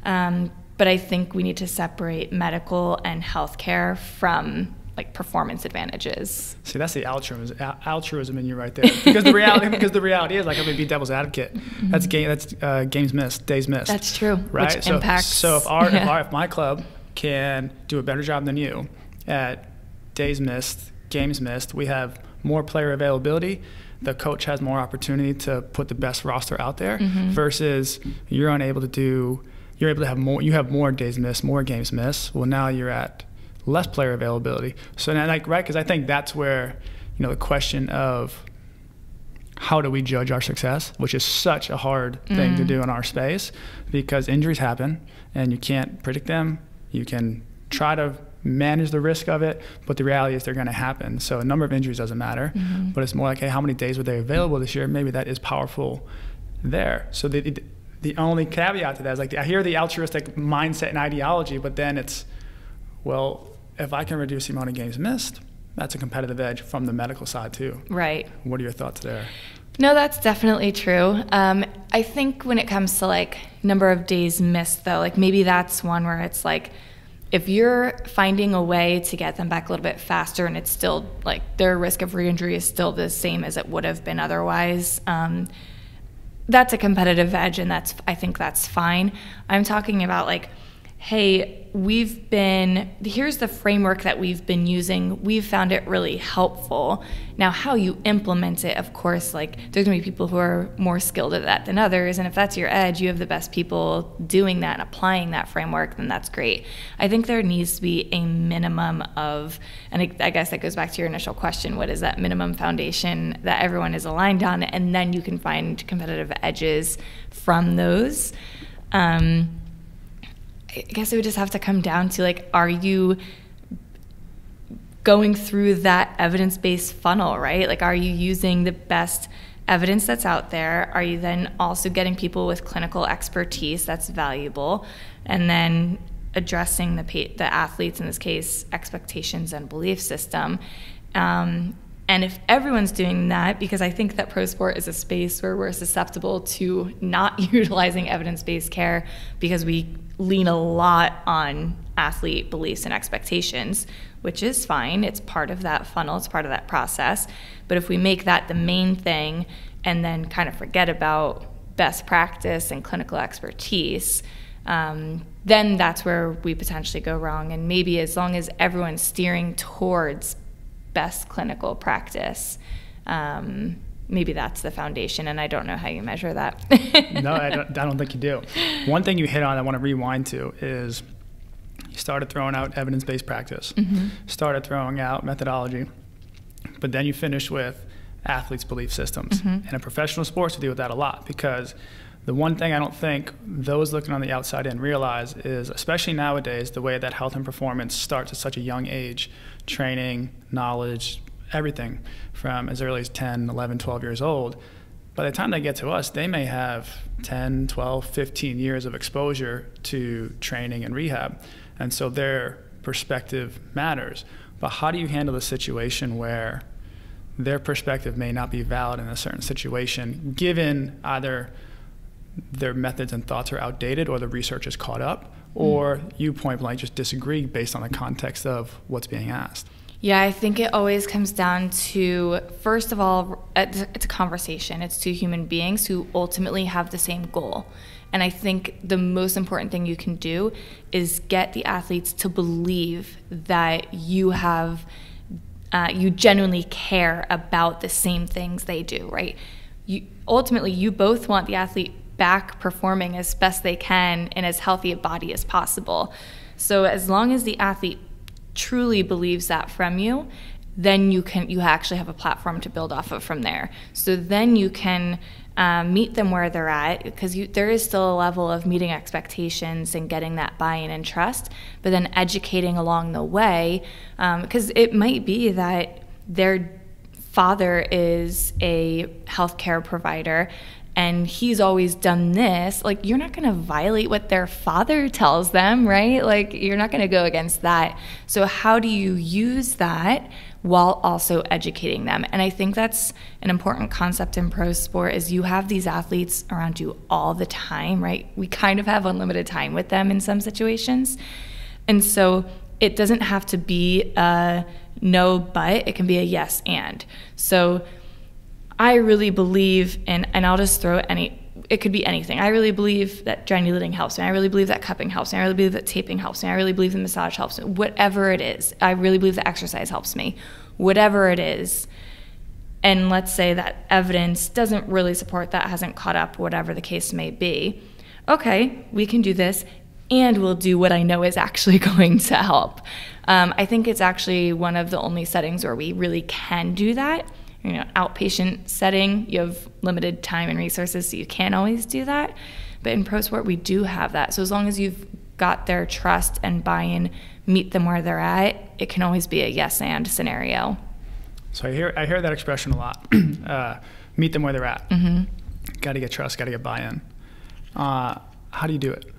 but I think we need to separate medical and healthcare from, like, performance advantages. See, that's the altruism in you right there. Because the reality is, like, I'm going to be devil's advocate. That's games missed, days missed. That's true. Right. Which impacts. So if my club can do a better job than you at days missed, games missed, we have more player availability. The coach has more opportunity to put the best roster out there, versus you're unable to do. You're able to have more. You have more days missed, more games missed. Well, now you're at less player availability. So now, right? Because I think that's where, the question of how do we judge our success, which is such a hard thing to do in our space, because injuries happen and you can't predict them. You can try to manage the risk of it, but the reality is they're going to happen. So a number of injuries doesn't matter, but it's more like, hey, how many days were they available this year? Maybe that is powerful there. So the only caveat to that is, like, I hear the altruistic mindset and ideology, but then it's, well, if I can reduce the amount of games missed, that's a competitive edge from the medical side too. Right. What are your thoughts there? No, that's definitely true. I think when it comes to, like, number of days missed, though, like, maybe that's one where it's like, if you're finding a way to get them back a little bit faster and it's still, like, their risk of re-injury is still the same as it would have been otherwise, that's a competitive edge, and I think that's fine. I'm talking about, like, hey, here's the framework that we've been using. We've found it really helpful. Now, how you implement it, of course, like there's gonna be people who are more skilled at that than others. And if that's your edge, you have the best people doing that and applying that framework, then that's great. I think there needs to be a minimum of, and I guess that goes back to your initial question, what is that minimum foundation that everyone is aligned on? And then you can find competitive edges from those. I guess it would just have to come down to, like, are you going through that evidence-based funnel, right? Like, are you using the best evidence that's out there? Are you then also getting people with clinical expertise that's valuable? And then addressing the athletes, in this case, expectations and belief system. And if everyone's doing that, because I think that pro sport is a space where we're susceptible to not utilizing evidence-based care because we lean a lot on athlete beliefs and expectations, which is fine. It's part of that funnel. It's part of that process. But if we make that the main thing and then kind of forget about best practice and clinical expertise, then that's where we potentially go wrong. And maybe as long as everyone's steering towards best clinical practice, maybe that's the foundation, and I don't know how you measure that. No, I don't think you do. One thing you hit on I want to rewind to is you started throwing out evidence-based practice, started throwing out methodology, but then you finished with athletes' belief systems. And in professional sports, we deal with that a lot, because the one thing I don't think those looking on the outside in realize is, especially nowadays, the way that health and performance starts at such a young age, training, knowledge, everything from as early as 10, 11, 12 years old. By the time they get to us, they may have 10, 12, 15 years of exposure to training and rehab. And so their perspective matters. But how do you handle the situation where their perspective may not be valid in a certain situation, given either their methods and thoughts are outdated or the research is caught up, or you point blank just disagree based on the context of what's being asked? Yeah, I think it always comes down to, first of all, it's a conversation. It's two human beings who ultimately have the same goal. And I think the most important thing you can do is get the athletes to believe that you genuinely care about the same things they do, right? Ultimately, you both want the athlete back performing as best they can in as healthy a body as possible. So as long as the athlete truly believes that from you, then you actually have a platform to build off of from there. So then you can meet them where they're at, because there is still a level of meeting expectations and getting that buy-in and trust, but then educating along the way, because it might be that their father is a healthcare provider and he's always done this. Like, you're not going to violate what their father tells them, right? Like, you're not going to go against that. So how do you use that while also educating them? And I think that's an important concept in pro sport, is you have these athletes around you all the time, right? We kind of have unlimited time with them in some situations. And so it doesn't have to be a no, but it can be a yes, and. So I really believe in, and I'll just throw it could be anything. I really believe that dry needling helps me. I really believe that cupping helps me. I really believe that taping helps me. I really believe that massage helps me. Whatever it is. I really believe that exercise helps me. Whatever it is. And let's say that evidence doesn't really support that, hasn't caught up, whatever the case may be. Okay, we can do this, and we'll do what I know is actually going to help. I think it's actually one of the only settings where we really can do that. Outpatient setting, you have limited time and resources, so you can't always do that. But in pro sport, we do have that. So as long as you've got their trust and buy-in, meet them where they're at, it can always be a yes and scenario. So I hear that expression a lot. Meet them where they're at. Got to get trust, got to get buy-in. How do you do it?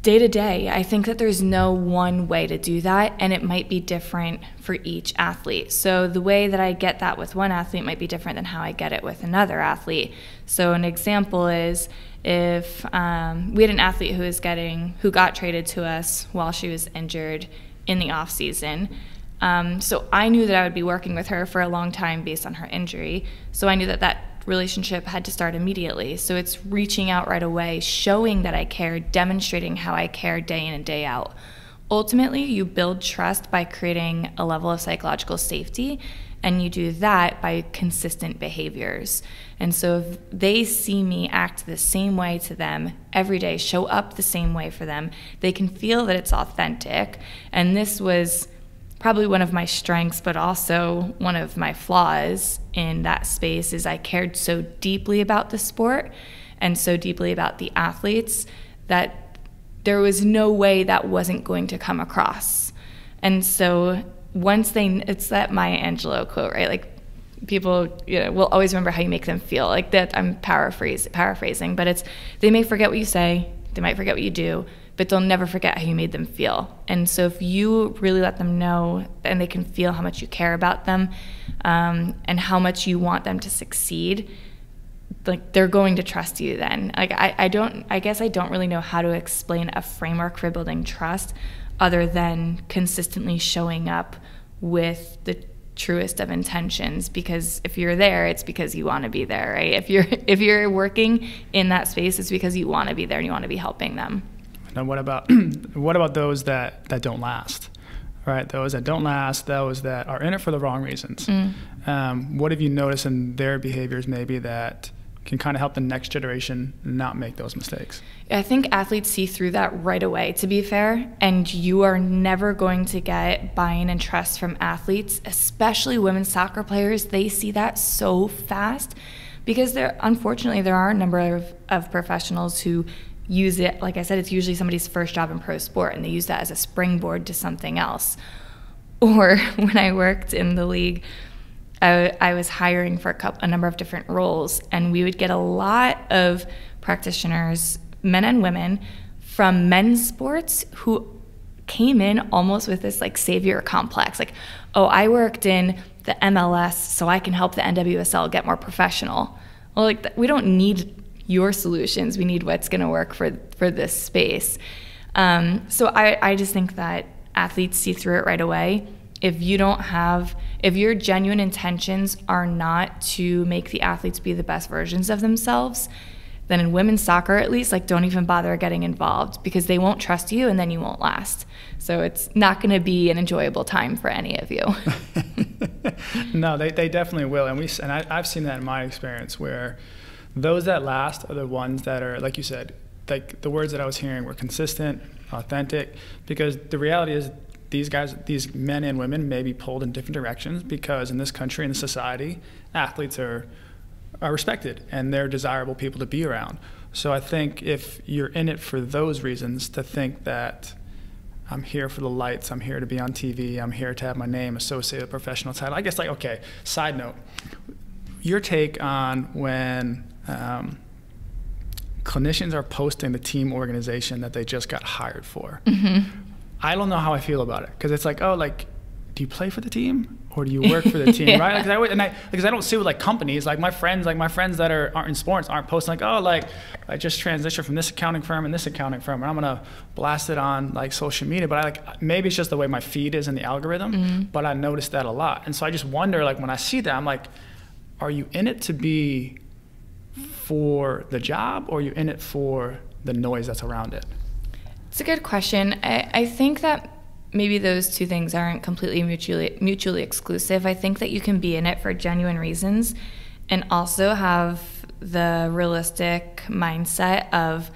Day to day, I think that there's no one way to do that, and it might be different for each athlete. So the way that I get that with one athlete might be different than how I get it with another athlete. So an example is if we had an athlete who got traded to us while she was injured in the off season. So I knew that I would be working with her for a long time based on her injury. So I knew that relationship had to start immediately. So it's reaching out right away, showing that I care, demonstrating how I care day in and day out. Ultimately, you build trust by creating a level of psychological safety, and you do that by consistent behaviors. And so if they see me act the same way to them every day, show up the same way for them, they can feel that it's authentic. And this was probably one of my strengths, but also one of my flaws in that space, is I cared so deeply about the sport and so deeply about the athletes that there was no way that wasn't going to come across. And so once it's that Maya Angelou quote, right? Like, people, will always remember how you make them feel. Like that, I'm paraphrasing, but they may forget what you say, they might forget what you do, but they'll never forget how you made them feel. And so if you really let them know, and they can feel how much you care about them, and how much you want them to succeed, like, they're going to trust you then. Like, I guess I don't really know how to explain a framework for building trust other than consistently showing up with the truest of intentions, because if you're there, it's because you want to be there, right? If you're working in that space, it's because you want to be there and you want to be helping them. Now, what about those that don't last, right? Those that don't last, those that are in it for the wrong reasons. What have you noticed in their behaviors maybe that can kind of help the next generation not make those mistakes? I think athletes see through that right away, to be fair, and you are never going to get buy-in and trust from athletes, especially women's soccer players. They see that so fast because unfortunately there are a number of professionals who use it. Like I said, it's usually somebody's first job in pro sport, and they use that as a springboard to something else. Or when I worked in the league, I was hiring for a number of different roles, and we would get a lot of practitioners, men and women, from men's sports who came in almost with this like savior complex. Like, oh, I worked in the MLS, so I can help the NWSL get more professional. Well, like, we don't need your solutions. We need what's going to work for this space. So I just think that athletes see through it right away. If your genuine intentions are not to make the athletes be the best versions of themselves, then in women's soccer, at least, like, don't even bother getting involved, because they won't trust you and then you won't last. So it's not going to be an enjoyable time for any of you. No, they definitely will. And I've seen that in my experience, where those that last are the ones that are, like you said, like the words that I was hearing were consistent, authentic, because the reality is, these men and women may be pulled in different directions, because in this country and society, athletes are respected and they're desirable people to be around. So I think if you're in it for those reasons, to think that I'm here for the lights, I'm here to be on TV, I'm here to have my name associated with a professional title. I guess, like, okay, side note, your take on when clinicians are posting the team organization that they just got hired for. Mm-hmm. I don't know how I feel about it, because it's like, oh, like, do you play for the team or do you work for the team, yeah. Right? Because I don't see with like companies, like my friends that aren't in sports aren't posting like, oh, like, I just transitioned from this accounting firm and this accounting firm, and I'm gonna blast it on like social media. But maybe it's just the way my feed is in the algorithm, mm-hmm. But I noticed that a lot, and so I just wonder, like, when I see that, I'm like, are you in it to be for the job, or are you in it for the noise that's around it? It's a good question. I think that maybe those two things aren't completely mutually exclusive. I think that you can be in it for genuine reasons and also have the realistic mindset of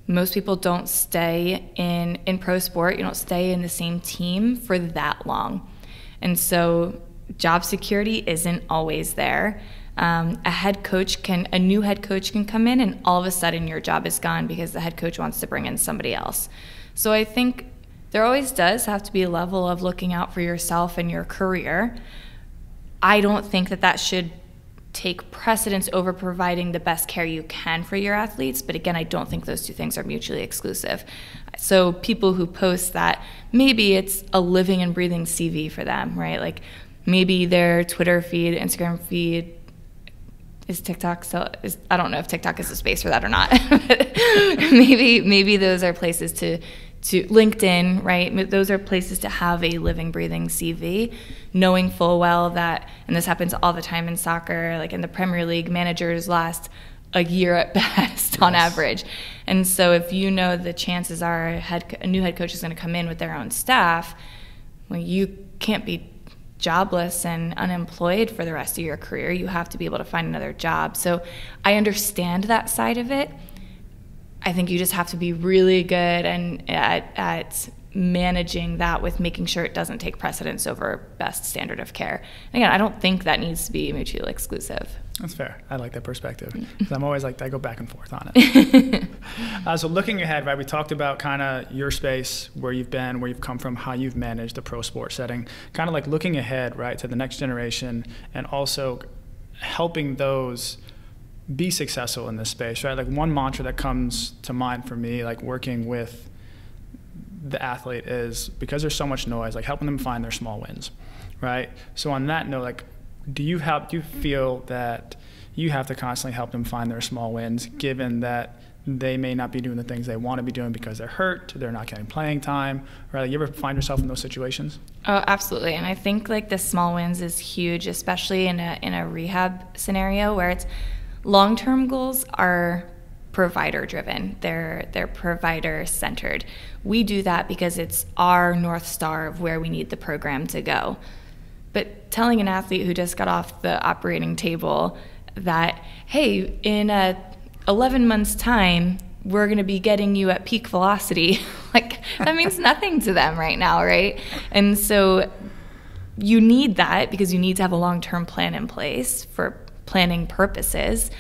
most people don't stay in pro sport. You don't stay in the same team for that long. And so job security isn't always there. A new head coach can come in, and all of a sudden your job is gone because the head coach wants to bring in somebody else. So I think there always does have to be a level of looking out for yourself and your career. I don't think that should take precedence over providing the best care you can for your athletes, but again, I don't think those two things are mutually exclusive. So people who post that, maybe it's a living and breathing CV for them, right? Like, maybe their Twitter feed, Instagram feed, is TikTok still? I don't know if TikTok is a space for that or not. Maybe those are places to LinkedIn, right? Those are places to have a living, breathing CV, knowing full well that, and this happens all the time in soccer, like in the Premier League, managers last a year at best on average. And so if you know the chances are a new head coach is going to come in with their own staff, well, you can't be jobless and unemployed for the rest of your career. You have to be able to find another job. So I understand that side of it. I think you just have to be really good and at managing that with making sure it doesn't take precedence over best standard of care. And again, I don't think that needs to be mutually exclusive. That's fair. I like that perspective, because I'm always like, I go back and forth on it. So looking ahead, right, we talked about kind of your space, where you've been, where you've come from, how you've managed the pro sports setting, kind of like looking ahead, right, to the next generation, and also helping those be successful in this space, right? Like one mantra that comes to mind for me, like working with the athlete, is because there's so much noise, like helping them find their small wins, right? So on that note, like, do you feel that you have to constantly help them find their small wins, given that they may not be doing the things they want to be doing because they're hurt, they're not getting playing time, right? Like, you ever find yourself in those situations? Oh, absolutely. And I think like the small wins is huge, especially in a rehab scenario where it's long-term goals are provider-driven. They're provider-centered. We do that because it's our North Star of where we need the program to go. But telling an athlete who just got off the operating table that, hey, in 11 months' time, we're going to be getting you at peak velocity, like, that means nothing to them right now, right? And so you need that because you need to have a long-term plan in place for planning purposes.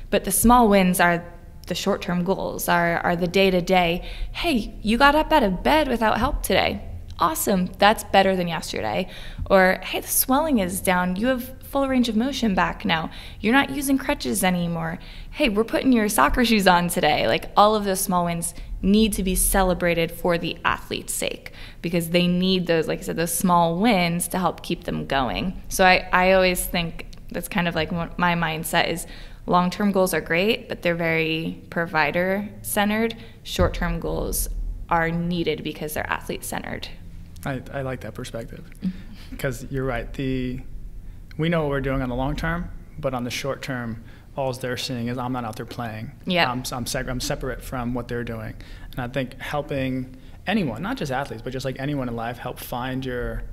But the small wins are the short-term goals, are the day-to-day. Hey, you got up out of bed without help today. Awesome, that's better than yesterday. Or, hey, the swelling is down. You have full range of motion back now. You're not using crutches anymore. Hey, we're putting your soccer shoes on today. Like, all of those small wins need to be celebrated for the athlete's sake, because they need those, like I said, those small wins to help keep them going. So I always think that's kind of like what my mindset is. Long-term goals are great, but they're very provider-centered. Short-term goals are needed because they're athlete-centered. I like that perspective, because you're right. We know what we're doing on the long term, but on the short term, all they're seeing is I'm not out there playing. Yeah, I'm separate from what they're doing. And I think helping anyone, not just athletes, but just like anyone in life, help find your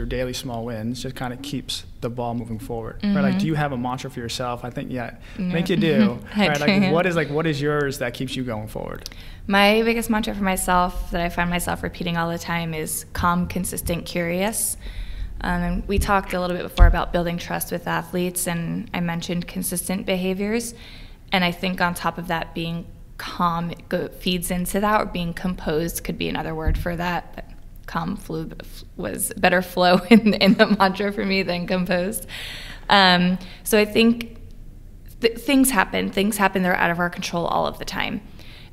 daily small wins, just kind of keeps the ball moving forward. Right? Like, do you have a mantra for yourself? I think I think you do. Right? Like, what is yours that keeps you going forward? My biggest mantra for myself that I find myself repeating all the time is calm, consistent, curious. And we talked a little bit before about building trust with athletes, and I mentioned consistent behaviors. And I think on top of that, being calm feeds into that, or being composed could be another word for that. But calm was better flow in the mantra for me than composed. So I think things happen. They're out of our control all of the time.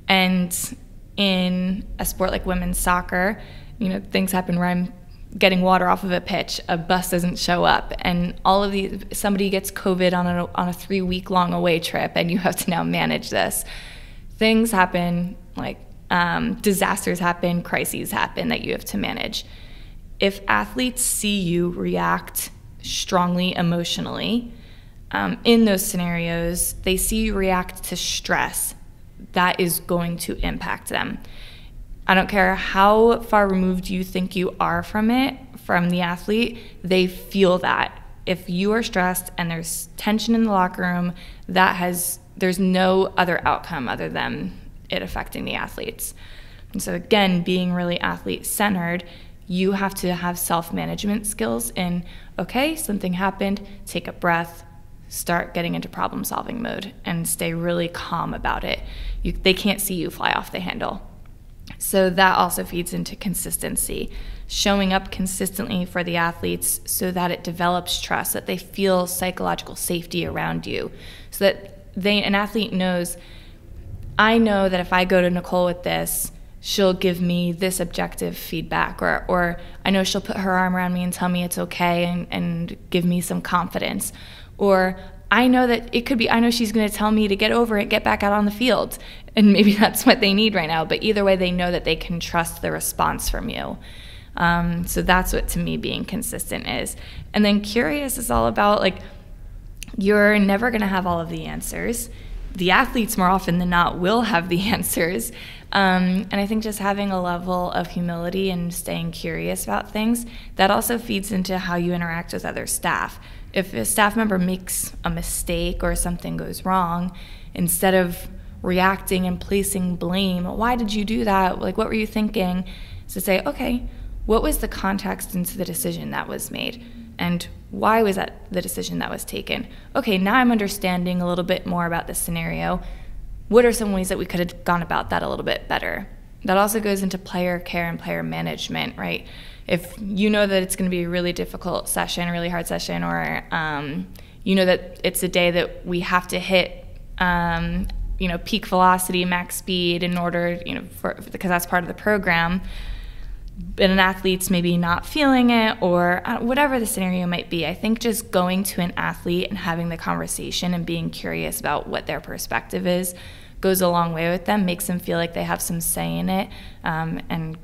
And in a sport like women's soccer, things happen where I'm getting water off of a pitch, a bus doesn't show up, and somebody gets COVID on a 3-week-long away trip, and you have to now manage this. Things happen, like disasters happen, crises happen that you have to manage. If athletes see you react strongly emotionally in those scenarios, they see you react to stress, that is going to impact them. I don't care how far removed you think you are from the athlete, they feel that. If you are stressed and there's tension in the locker room, there's no other outcome other than it affecting the athletes. And so again, being really athlete-centered, you have to have self-management skills in, okay, something happened, take a breath, start getting into problem-solving mode, and stay really calm about it. They can't see you fly off the handle. So that also feeds into consistency, showing up consistently for the athletes so that it develops trust, that they feel psychological safety around you, so that an athlete knows, I know that if I go to Nicole with this, she'll give me this objective feedback, or I know she'll put her arm around me and tell me it's okay and give me some confidence. Or I know that it could be, I know she's going to tell me to get over it, get back out on the field. And maybe that's what they need right now. But either way, they know that they can trust the response from you. So that's what, to me, being consistent is. And then curious is all about, like, you're never going to have all of the answers. The athletes, more often than not, will have the answers. And I think just having a level of humility and staying curious about things, that also feeds into how you interact with other staff. If a staff member makes a mistake or something goes wrong, instead of reacting and placing blame, why did you do that? Like, what were you thinking? So say, okay, what was the context into the decision that was made? And why was that the decision that was taken? Okay, now I'm understanding a little bit more about this scenario. What are some ways that we could have gone about that a little bit better? That also goes into player care and player management, right? If you know that it's going to be a really difficult session, a really hard session, or you know that it's a day that we have to hit, peak velocity, max speed in order, because that's part of the program, but an athlete's maybe not feeling it, or whatever the scenario might be, I think just going to an athlete and having the conversation and being curious about what their perspective is goes a long way with them, makes them feel like they have some say in it, and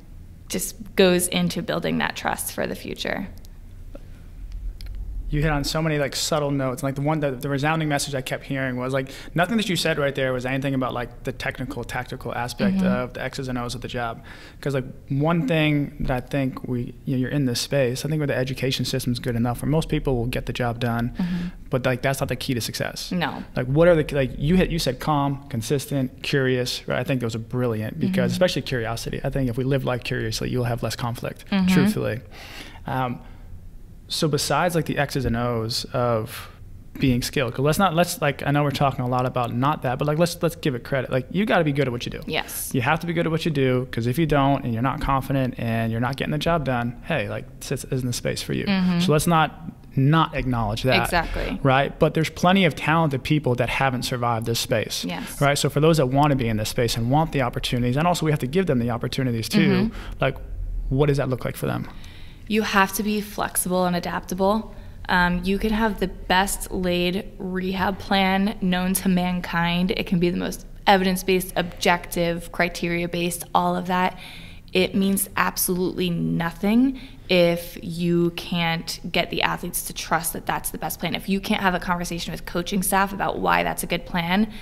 just goes into building that trust for the future. You hit on so many like subtle notes. Like the resounding message I kept hearing was like nothing that you said right there was anything about like the technical, tactical aspect of the X's and O's of the job. Because like one thing that I think you're in this space, I think where the education system is good enough where most people will get the job done, but like that's not the key to success. No. Like what are the, like you said calm, consistent, curious, right? I think those are brilliant because especially curiosity. I think if we live life curiously, you'll have less conflict, truthfully. So besides like the X's and O's of being skilled, because let's like, I know we're talking a lot about not that, but like let's give it credit. Like you got to be good at what you do. Yes. You have to be good at what you do, because if you don't and you're not confident and you're not getting the job done, hey, like this isn't the space for you. So let's not acknowledge that. Exactly. Right? But there's plenty of talented people that haven't survived this space. Yes. Right? So for those that want to be in this space and want the opportunities, and also we have to give them the opportunities too, like what does that look like for them? You have to be flexible and adaptable. You can have the best laid rehab plan known to mankind. It can be the most evidence-based, objective, criteria-based, all of that. It means absolutely nothing if you can't get the athletes to trust that that's the best plan. If you can't have a conversation with coaching staff about why that's a good plan,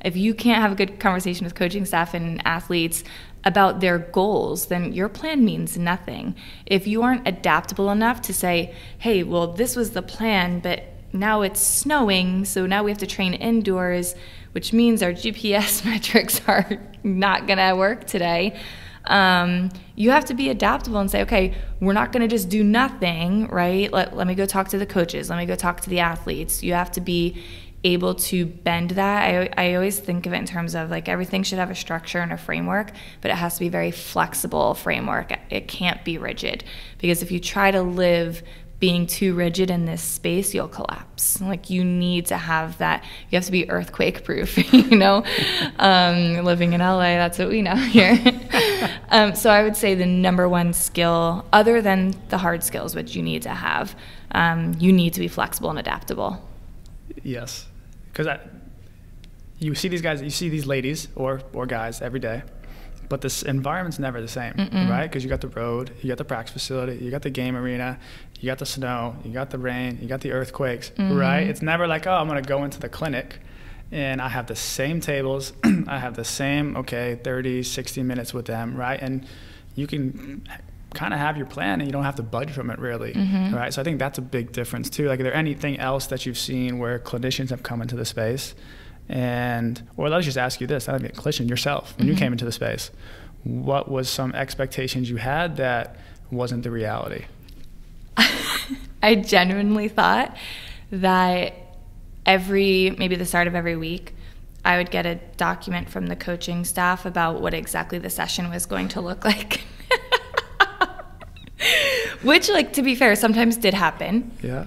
if you can't have a good conversation with coaching staff and athletes about their goals, then your plan means nothing. If you aren't adaptable enough to say, hey, well, this was the plan, but now it's snowing, so now we have to train indoors, which means our GPS metrics are not gonna work today. You have to be adaptable and say, okay, we're not gonna just do nothing, right? Let me go talk to the coaches, let me go talk to the athletes. You have to be able to bend that. I always think of it in terms of like everything should have a structure and a framework, but it has to be a very flexible framework. It can't be rigid, because if you try to live being too rigid in this space, you'll collapse. Like you need to have that. You have to be earthquake proof, living in LA, that's what we know here. So I would say the number one skill, other than the hard skills, which you need to have, you need to be flexible and adaptable. Yes, because you see these guys, you see these ladies or guys every day, but this environment's never the same, right? Because you got the road, you got the practice facility, you got the game arena, you got the snow, you got the rain, you got the earthquakes, right? It's never like, oh, I'm going to go into the clinic and I have the same tables, I have the same, 30, 60 minutes with them, right? And you can kind of have your plan and you don't have to budge from it really, right? So I think that's a big difference too. Like, is there anything else that you've seen where clinicians have come into the space or let's just ask you this, I mean, clinician yourself, when you came into the space, what was some expectations you had that wasn't the reality? I genuinely thought that maybe the start of every week, I would get a document from the coaching staff about what exactly the session was going to look like. Which, like, to be fair, sometimes did happen. Yeah.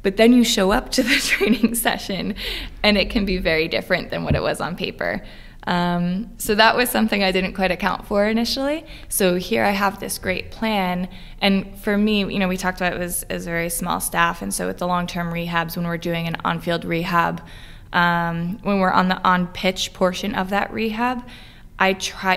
But then you show up to the training session and it can be very different than what it was on paper. So that was something I didn't quite account for initially. So here I have this great plan. And for me, we talked about it was a very small staff. And so with the long-term rehabs, when we're doing an on-field rehab, when we're on the on-pitch portion of that rehab,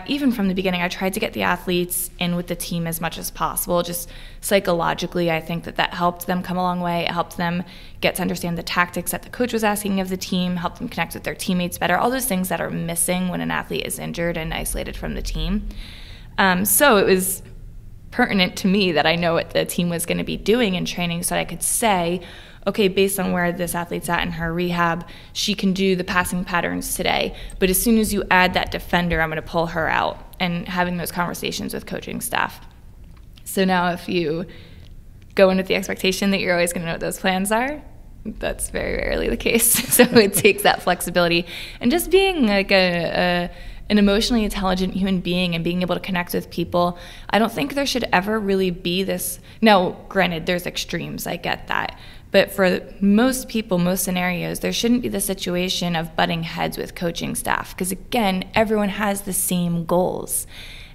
even from the beginning, I tried to get the athletes in with the team as much as possible. Just psychologically, I think that helped them come a long way. It helped them get to understand the tactics that the coach was asking of the team, helped them connect with their teammates better, all those things that are missing when an athlete is injured and isolated from the team. So it was pertinent to me that I know what the team was going to be doing in training so that I could say, okay, based on where this athlete's at in her rehab, she can do the passing patterns today. But as soon as you add that defender, I'm going to pull her out, and having those conversations with coaching staff. So now if you go in with the expectation that you're always going to know what those plans are, that's very rarely the case. So it takes that flexibility and just being like an emotionally intelligent human being and being able to connect with people. I don't think there should ever really be this. Now, granted, there's extremes. I get that. But for most people, most scenarios, there shouldn't be the situation of butting heads with coaching staff because, again, everyone has the same goals.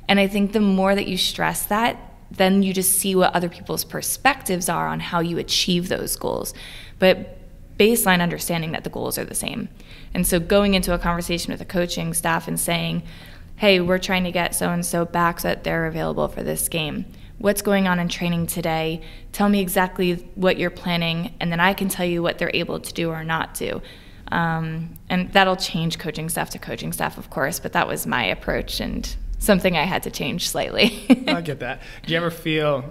And I think the more that you stress that, then you just see what other people's perspectives are on how you achieve those goals. But baseline understanding that the goals are the same. And so going into a conversation with the coaching staff and saying, hey, we're trying to get so-and-so back so that they're available for this game. What's going on in training today? Tell me exactly what you're planning, and then I can tell you what they're able to do or not do. And that'll change coaching staff to coaching staff, of course, but that was my approach and something I had to change slightly. I get that. Do you ever feel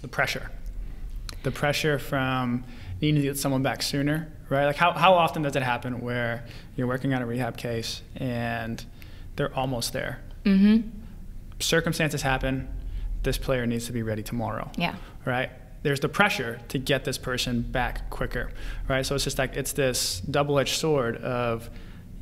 the pressure? The pressure from needing to get someone back sooner, right? Like how often does it happen where you're working on a rehab case and they're almost there? Mm-hmm. Circumstances happen. This player needs to be ready tomorrow. Yeah. Right? There's the pressure to get this person back quicker, right? So it's just like it's this double-edged sword of,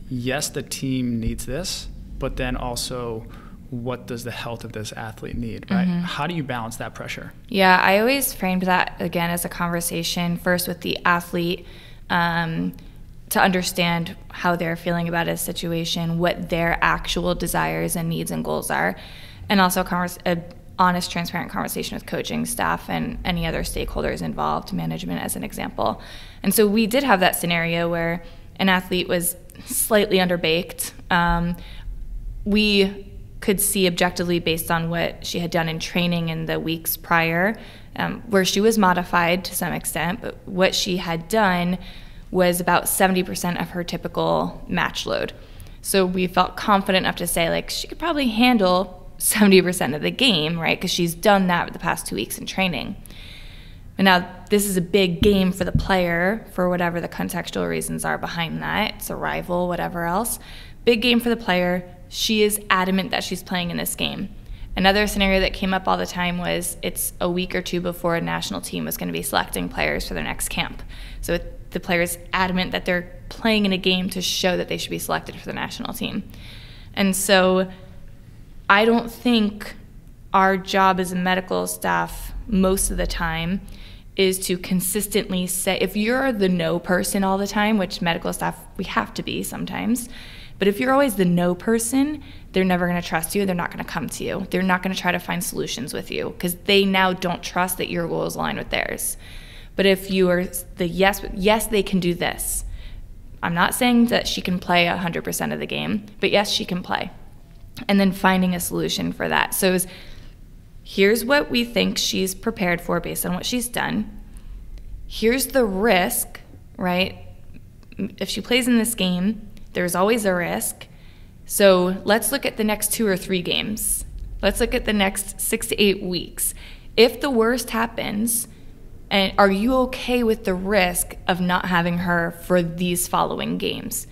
yes, the team needs this, but then also what does the health of this athlete need, right? Mm-hmm. How do you balance that pressure? Yeah, I always framed that, again, as a conversation first with the athlete to understand how they're feeling about a situation, what their actual desires and needs and goals are, and also a honest, transparent conversation with coaching staff and any other stakeholders involved, management as an example. And so we did have that scenario where an athlete was slightly underbaked. We could see objectively based on what she had done in training in the weeks prior, where she was modified to some extent, but what she had done was about 70% of her typical match load. So we felt confident enough to say, like, she could probably handle 70% of the game, right? Because she's done that the past 2 weeks in training. And now this is a big game for the player for whatever the contextual reasons are behind that. It's a rival, whatever else. Big game for the player. She is adamant that she's playing in this game. Another scenario that came up all the time was it's a week or two before a national team was going to be selecting players for their next camp. So the player's adamant that they're playing in a game to show that they should be selected for the national team. And so I don't think our job as a medical staff most of the time is to consistently say, if you're the no person all the time, which medical staff, we have to be sometimes, but if you're always the no person, they're never going to trust you. They're not going to come to you. They're not going to try to find solutions with you because they now don't trust that your goals align with theirs. But if you are the yes, they can do this. I'm not saying that she can play 100% of the game, but yes, she can play. And then finding a solution for that. So here's what we think she's prepared for based on what she's done. Here's the risk, right? If she plays in this game, there's always a risk. So let's look at the next 2 or 3 games. Let's look at the next 6 to 8 weeks. If the worst happens, and are you okay with the risk of not having her for these following games?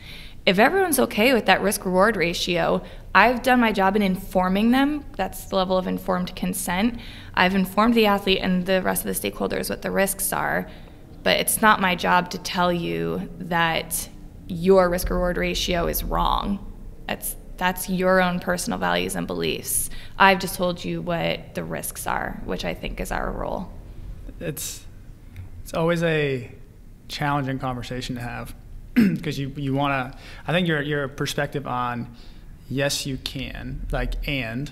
If everyone's okay with that risk-reward ratio, I've done my job in informing them. That's the level of informed consent. I've informed the athlete and the rest of the stakeholders what the risks are, but it's not my job to tell you that your risk-reward ratio is wrong. That's your own personal values and beliefs. I've just told you what the risks are, which I think is our role. It's always a challenging conversation to have, because you want to, I think your perspective on yes you can, like, and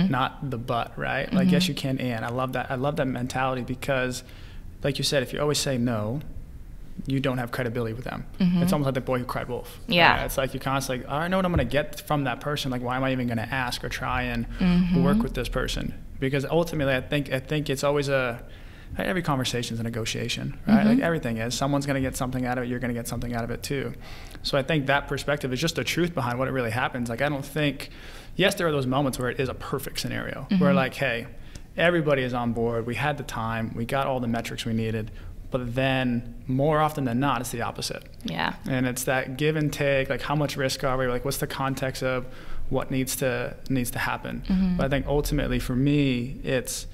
not the but, right? Like yes you can, and I love that mentality, because like you said, if you always say no, you don't have credibility with them. It's almost like the boy who cried wolf. Yeah. Right? It's like you're constantly like, I know what I'm going to get from that person. Like, why am I even going to ask or try and work with this person? Because ultimately, I think it's always every conversation is a negotiation, right? Like everything is. Someone's going to get something out of it. You're going to get something out of it too. So I think that perspective is just the truth behind what it really happens. Like, I don't think, yes, there are those moments where it is a perfect scenario where like, hey, everybody is on board. We had the time. We got all the metrics we needed. But then more often than not, it's the opposite. Yeah. And it's that give and take, like how much risk are we? Like what's the context of what needs to happen? But I think ultimately for me, it's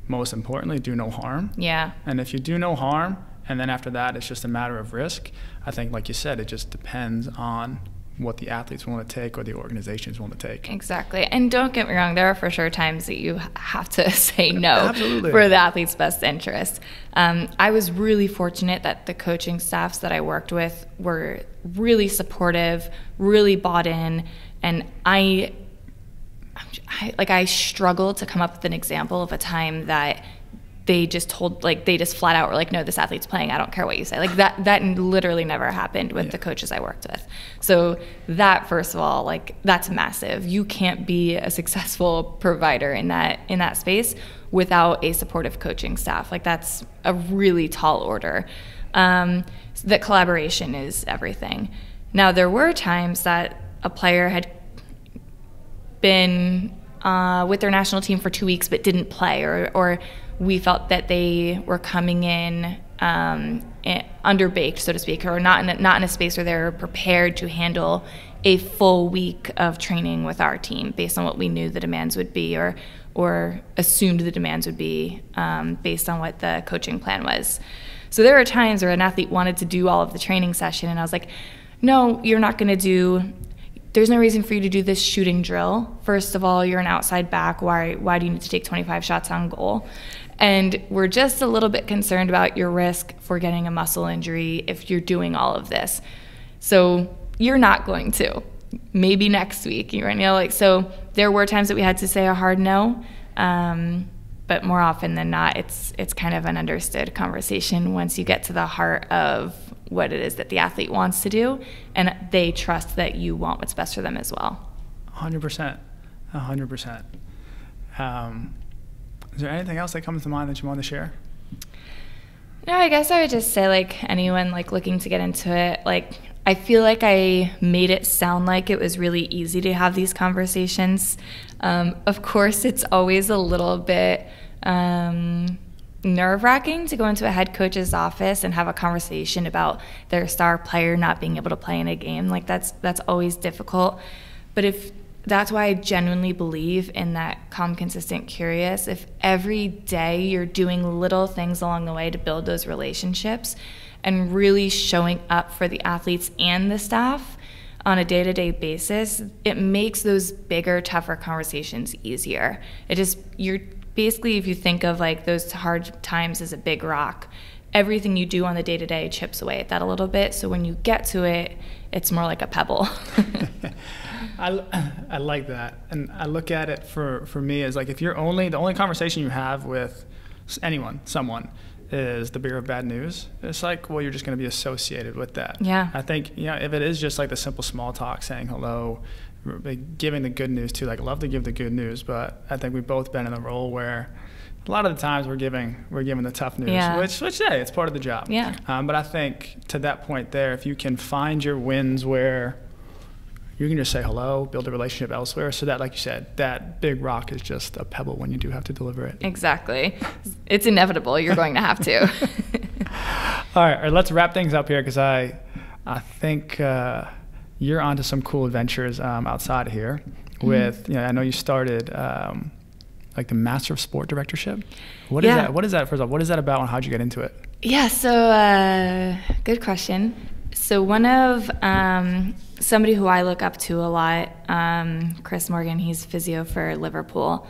most importantly, do no harm. Yeah. And if you do no harm, and then after that, it's just a matter of risk, I think, like you said, it just depends on what the athletes want to take or the organizations want to take. Exactly. And don't get me wrong, there are for sure times that you have to say no Absolutely. For the athlete's best interest. I was really fortunate that the coaching staffs that I worked with were really supportive, really bought in, and I struggled to come up with an example of a time that they just flat out were like, no, this athlete's playing, I don't care what you say. Like that literally never happened with the coaches I worked with. So that, first of all, like that's massive. You can't be a successful provider in that space without a supportive coaching staff. Like that's a really tall order. That collaboration is everything. Now there were times that a player had been with their national team for 2 weeks but didn't play, or we felt that they were coming in underbaked, so to speak, or not in a space where they're prepared to handle a full week of training with our team based on what we knew the demands would be, or assumed the demands would be based on what the coaching plan was. So there were times where an athlete wanted to do all of the training session, and I was like, no, you're not going to do. There's no reason for you to do this shooting drill. First of all, you're an outside back. Why do you need to take 25 shots on goal? And we're just a little bit concerned about your risk for getting a muscle injury if you're doing all of this. So you're not going to. Maybe next week. So there were times that we had to say a hard no. But more often than not, it's kind of an understood conversation once you get to the heart of what it is that the athlete wants to do, and they trust that you want what's best for them as well. 100%. 100%. Is there anything else that comes to mind that you want to share? No, I guess I would just say, like, anyone like looking to get into it, like, I feel like I made it sound like it was really easy to have these conversations. Of course, it's always a little bit nerve-wracking to go into a head coach's office and have a conversation about their star player not being able to play in a game. Like, that's always difficult. But that's why I genuinely believe in that calm, consistent, curious. If every day you're doing little things along the way to build those relationships and really showing up for the athletes and the staff on a day-to-day basis, it makes those bigger, tougher conversations easier. You're basically, if you think of like those hard times as a big rock, everything you do on the day-to-day chips away at that a little bit. So when you get to it, it's more like a pebble. I like that. And I look at it for me as like, if the only conversation you have with someone is the bearer of bad news, it's like, well, you're just going to be associated with that. Yeah. I think, if it is just like the simple small talk, saying hello, giving the good news too, like, I love to give the good news, but I think we've both been in a role where a lot of the times we're giving the tough news, which hey, it's part of the job. Yeah. But I think to that point there, if you can find your wins where you can just say hello, build a relationship elsewhere, so that, like you said, that big rock is just a pebble when you do have to deliver it. Exactly. It's inevitable. You're going to have to. All right, let's wrap things up here, because I think you're onto some cool adventures outside of here. With I know you started like the Master of Sport Directorship. What is that? What is that? First of all, what is that about, and how'd you get into it? Yeah. So good question. So one of somebody who I look up to a lot, Chris Morgan, he's physio for Liverpool.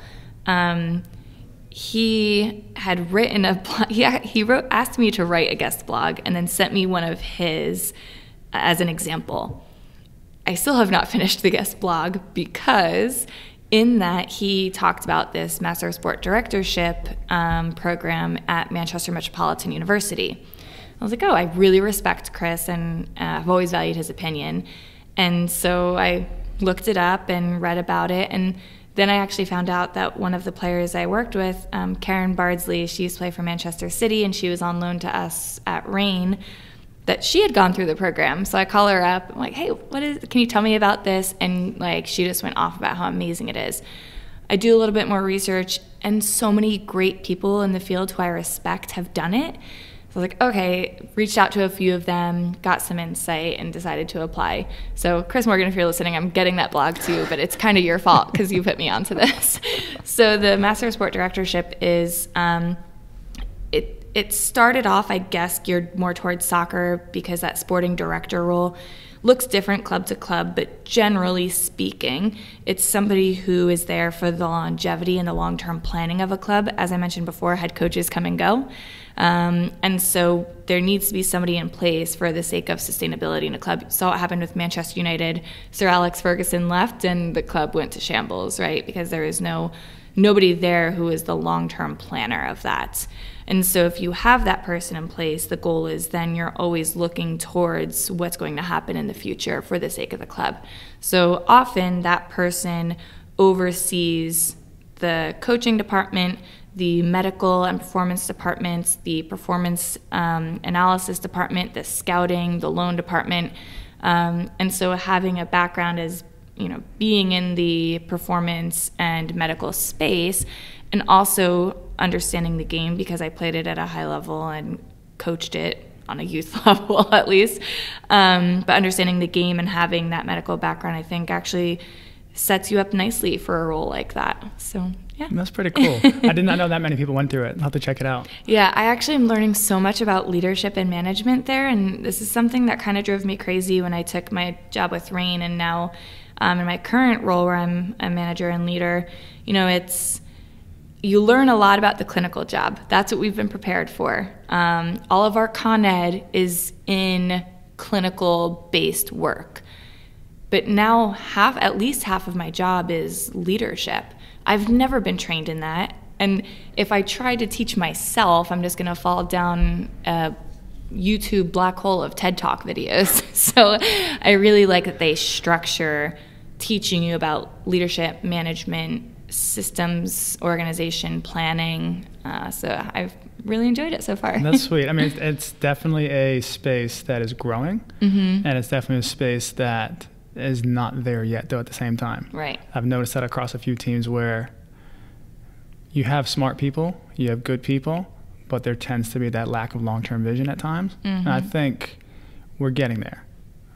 He had written asked me to write a guest blog, and then sent me one of his as an example. I still have not finished the guest blog because in that he talked about this Master of Sport Directorship program at Manchester Metropolitan University. I was like, oh, I really respect Chris, and I've always valued his opinion. And so I looked it up and read about it, and then I actually found out that one of the players I worked with, Karen Bardsley, she used to play for Manchester City, and she was on loan to us at Reign, that she had gone through the program. So I call her up. I'm like, hey, can you tell me about this? And like, she just went off about how amazing it is. I do a little bit more research, and so many great people in the field who I respect have done it. So I was like, okay, reached out to a few of them, got some insight, and decided to apply. So Chris Morgan, if you're listening, I'm getting that blog too, but it's kind of your fault because you put me onto this. So the Master of Sport Directorship is, it started off, I guess, geared more towards soccer because that sporting director role looks different club to club, but generally speaking, it's somebody who is there for the longevity and the long-term planning of a club. As I mentioned before, head coaches come and go. And so there needs to be somebody in place for the sake of sustainability in a club. So what happened with Manchester United, Sir Alex Ferguson left and the club went to shambles, right? Because there is nobody there who is the long-term planner of that. And so if you have that person in place, the goal is then you're always looking towards what's going to happen in the future for the sake of the club. So often that person oversees the coaching department, the medical and performance departments, the performance analysis department, the scouting, the loan department. And so having a background as being in the performance and medical space, and also understanding the game because I played it at a high level and coached it on a youth level at least. But understanding the game and having that medical background, I think actually sets you up nicely for a role like that. So yeah. That's pretty cool. I did not know that many people went through it. I'll have to check it out. Yeah, I actually am learning so much about leadership and management there, and this is something that kind of drove me crazy when I took my job with Reign, and now in my current role where I'm a manager and leader, you learn a lot about the clinical job. That's what we've been prepared for. All of our Con Ed is in clinical-based work. But now at least half of my job is leadership. I've never been trained in that. And if I try to teach myself, I'm just going to fall down a YouTube black hole of TED Talk videos. So I really like that they structure teaching you about leadership, management, systems, organization, planning. So I've really enjoyed it so far. That's sweet. I mean, it's definitely a space that is growing, and it's definitely a space that is not there yet, though, at the same time. Right. I've noticed that across a few teams where you have smart people, you have good people, but there tends to be that lack of long-term vision at times. And I think we're getting there.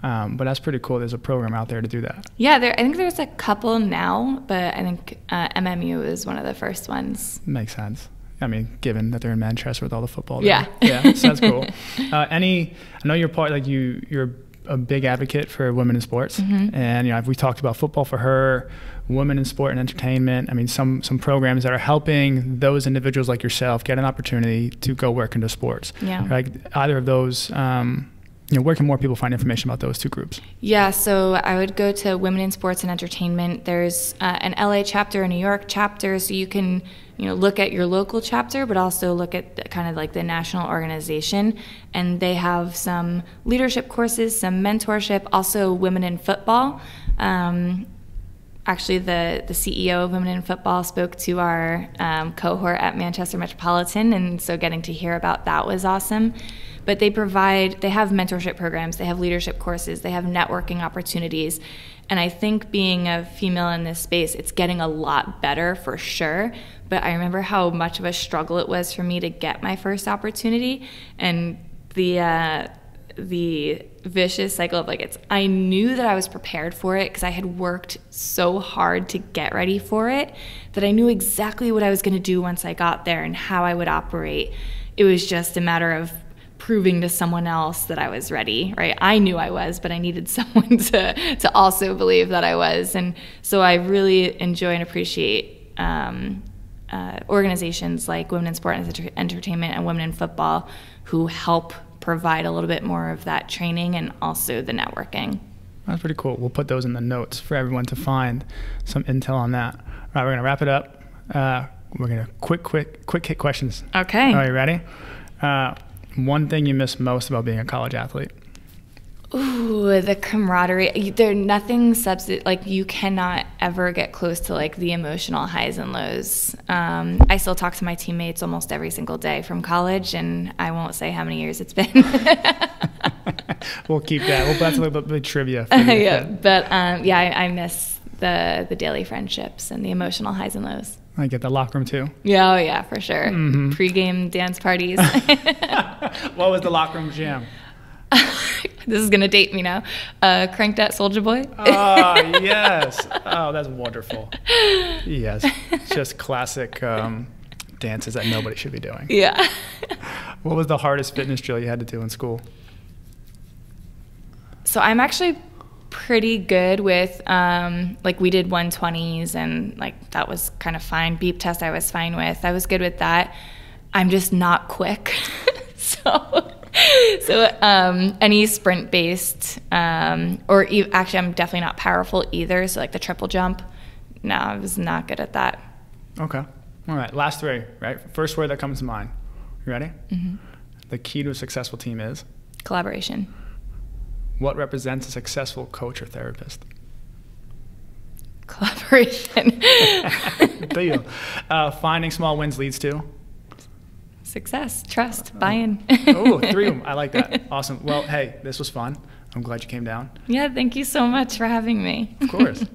But that's pretty cool. There's a program out there to do that. Yeah, I think there's a couple now, but I think MMU is one of the first ones. Makes sense. I mean, given that they're in Manchester with all the football there. Yeah. Yeah, so that's cool. I know you're you're a big advocate for women in sports, and we talked about football for her, women in sport and entertainment. I mean, some programs that are helping those individuals like yourself get an opportunity to go work into sports. Yeah. Like either of those, where can more people find information about those two groups? Yeah, so I would go to Women in Sports and Entertainment. There's an LA chapter, a New York chapter, so you can look at your local chapter, but also look at kind of like the national organization. And they have some leadership courses, some mentorship, also Women in Football. Actually, the CEO of Women in Football spoke to our cohort at Manchester Metropolitan, and so getting to hear about that was awesome. But they have mentorship programs, they have leadership courses, they have networking opportunities. And I think being a female in this space, it's getting a lot better for sure. But I remember how much of a struggle it was for me to get my first opportunity. And the vicious cycle of I knew that I was prepared for it because I had worked so hard to get ready for it that I knew exactly what I was going to do once I got there and how I would operate. It was just a matter of proving to someone else that I was ready, right? I knew I was, but I needed someone to also believe that I was. And so I really enjoy and appreciate organizations like Women in Sport and Entertainment and Women in Football who help provide a little bit more of that training and also the networking. That's pretty cool. We'll put those in the notes for everyone to find some intel on that. All right, we're going to wrap it up. We're going to quick hit questions. Okay. Are you ready? One thing you miss most about being a college athlete? Ooh, the camaraderie. There's nothing like you cannot ever get close to like the emotional highs and lows. I still talk to my teammates almost every single day from college, and I won't say how many years it's been. We'll keep that. Well, that's a little bit of trivia. Yeah, but I miss the daily friendships and the emotional highs and lows. I get the locker room too. Yeah, oh yeah, for sure. Mm-hmm. Pre-game dance parties. What was the locker room jam? This is gonna date me now. Cranked Out Soulja Boy. Oh yes. Oh, that's wonderful. Yes, just classic dances that nobody should be doing. Yeah. What was the hardest fitness drill you had to do in school? So I'm actually pretty good with like we did 120s and like that was kind of fine. Beep test I was fine with. I was good with that. I'm just not quick. So any sprint based actually I'm definitely not powerful either. So like the triple jump, no, I was not good at that. Okay. All right. Last three, right? First word that comes to mind. You ready? Mm-hmm. The key to a successful team is? Collaboration. What represents a successful coach or therapist? Collaboration. Deal. Finding small wins leads to? Success, trust, buy-in. Oh, 3 of them. I like that. Awesome. Well, hey, this was fun. I'm glad you came down. Yeah, thank you so much for having me. Of course.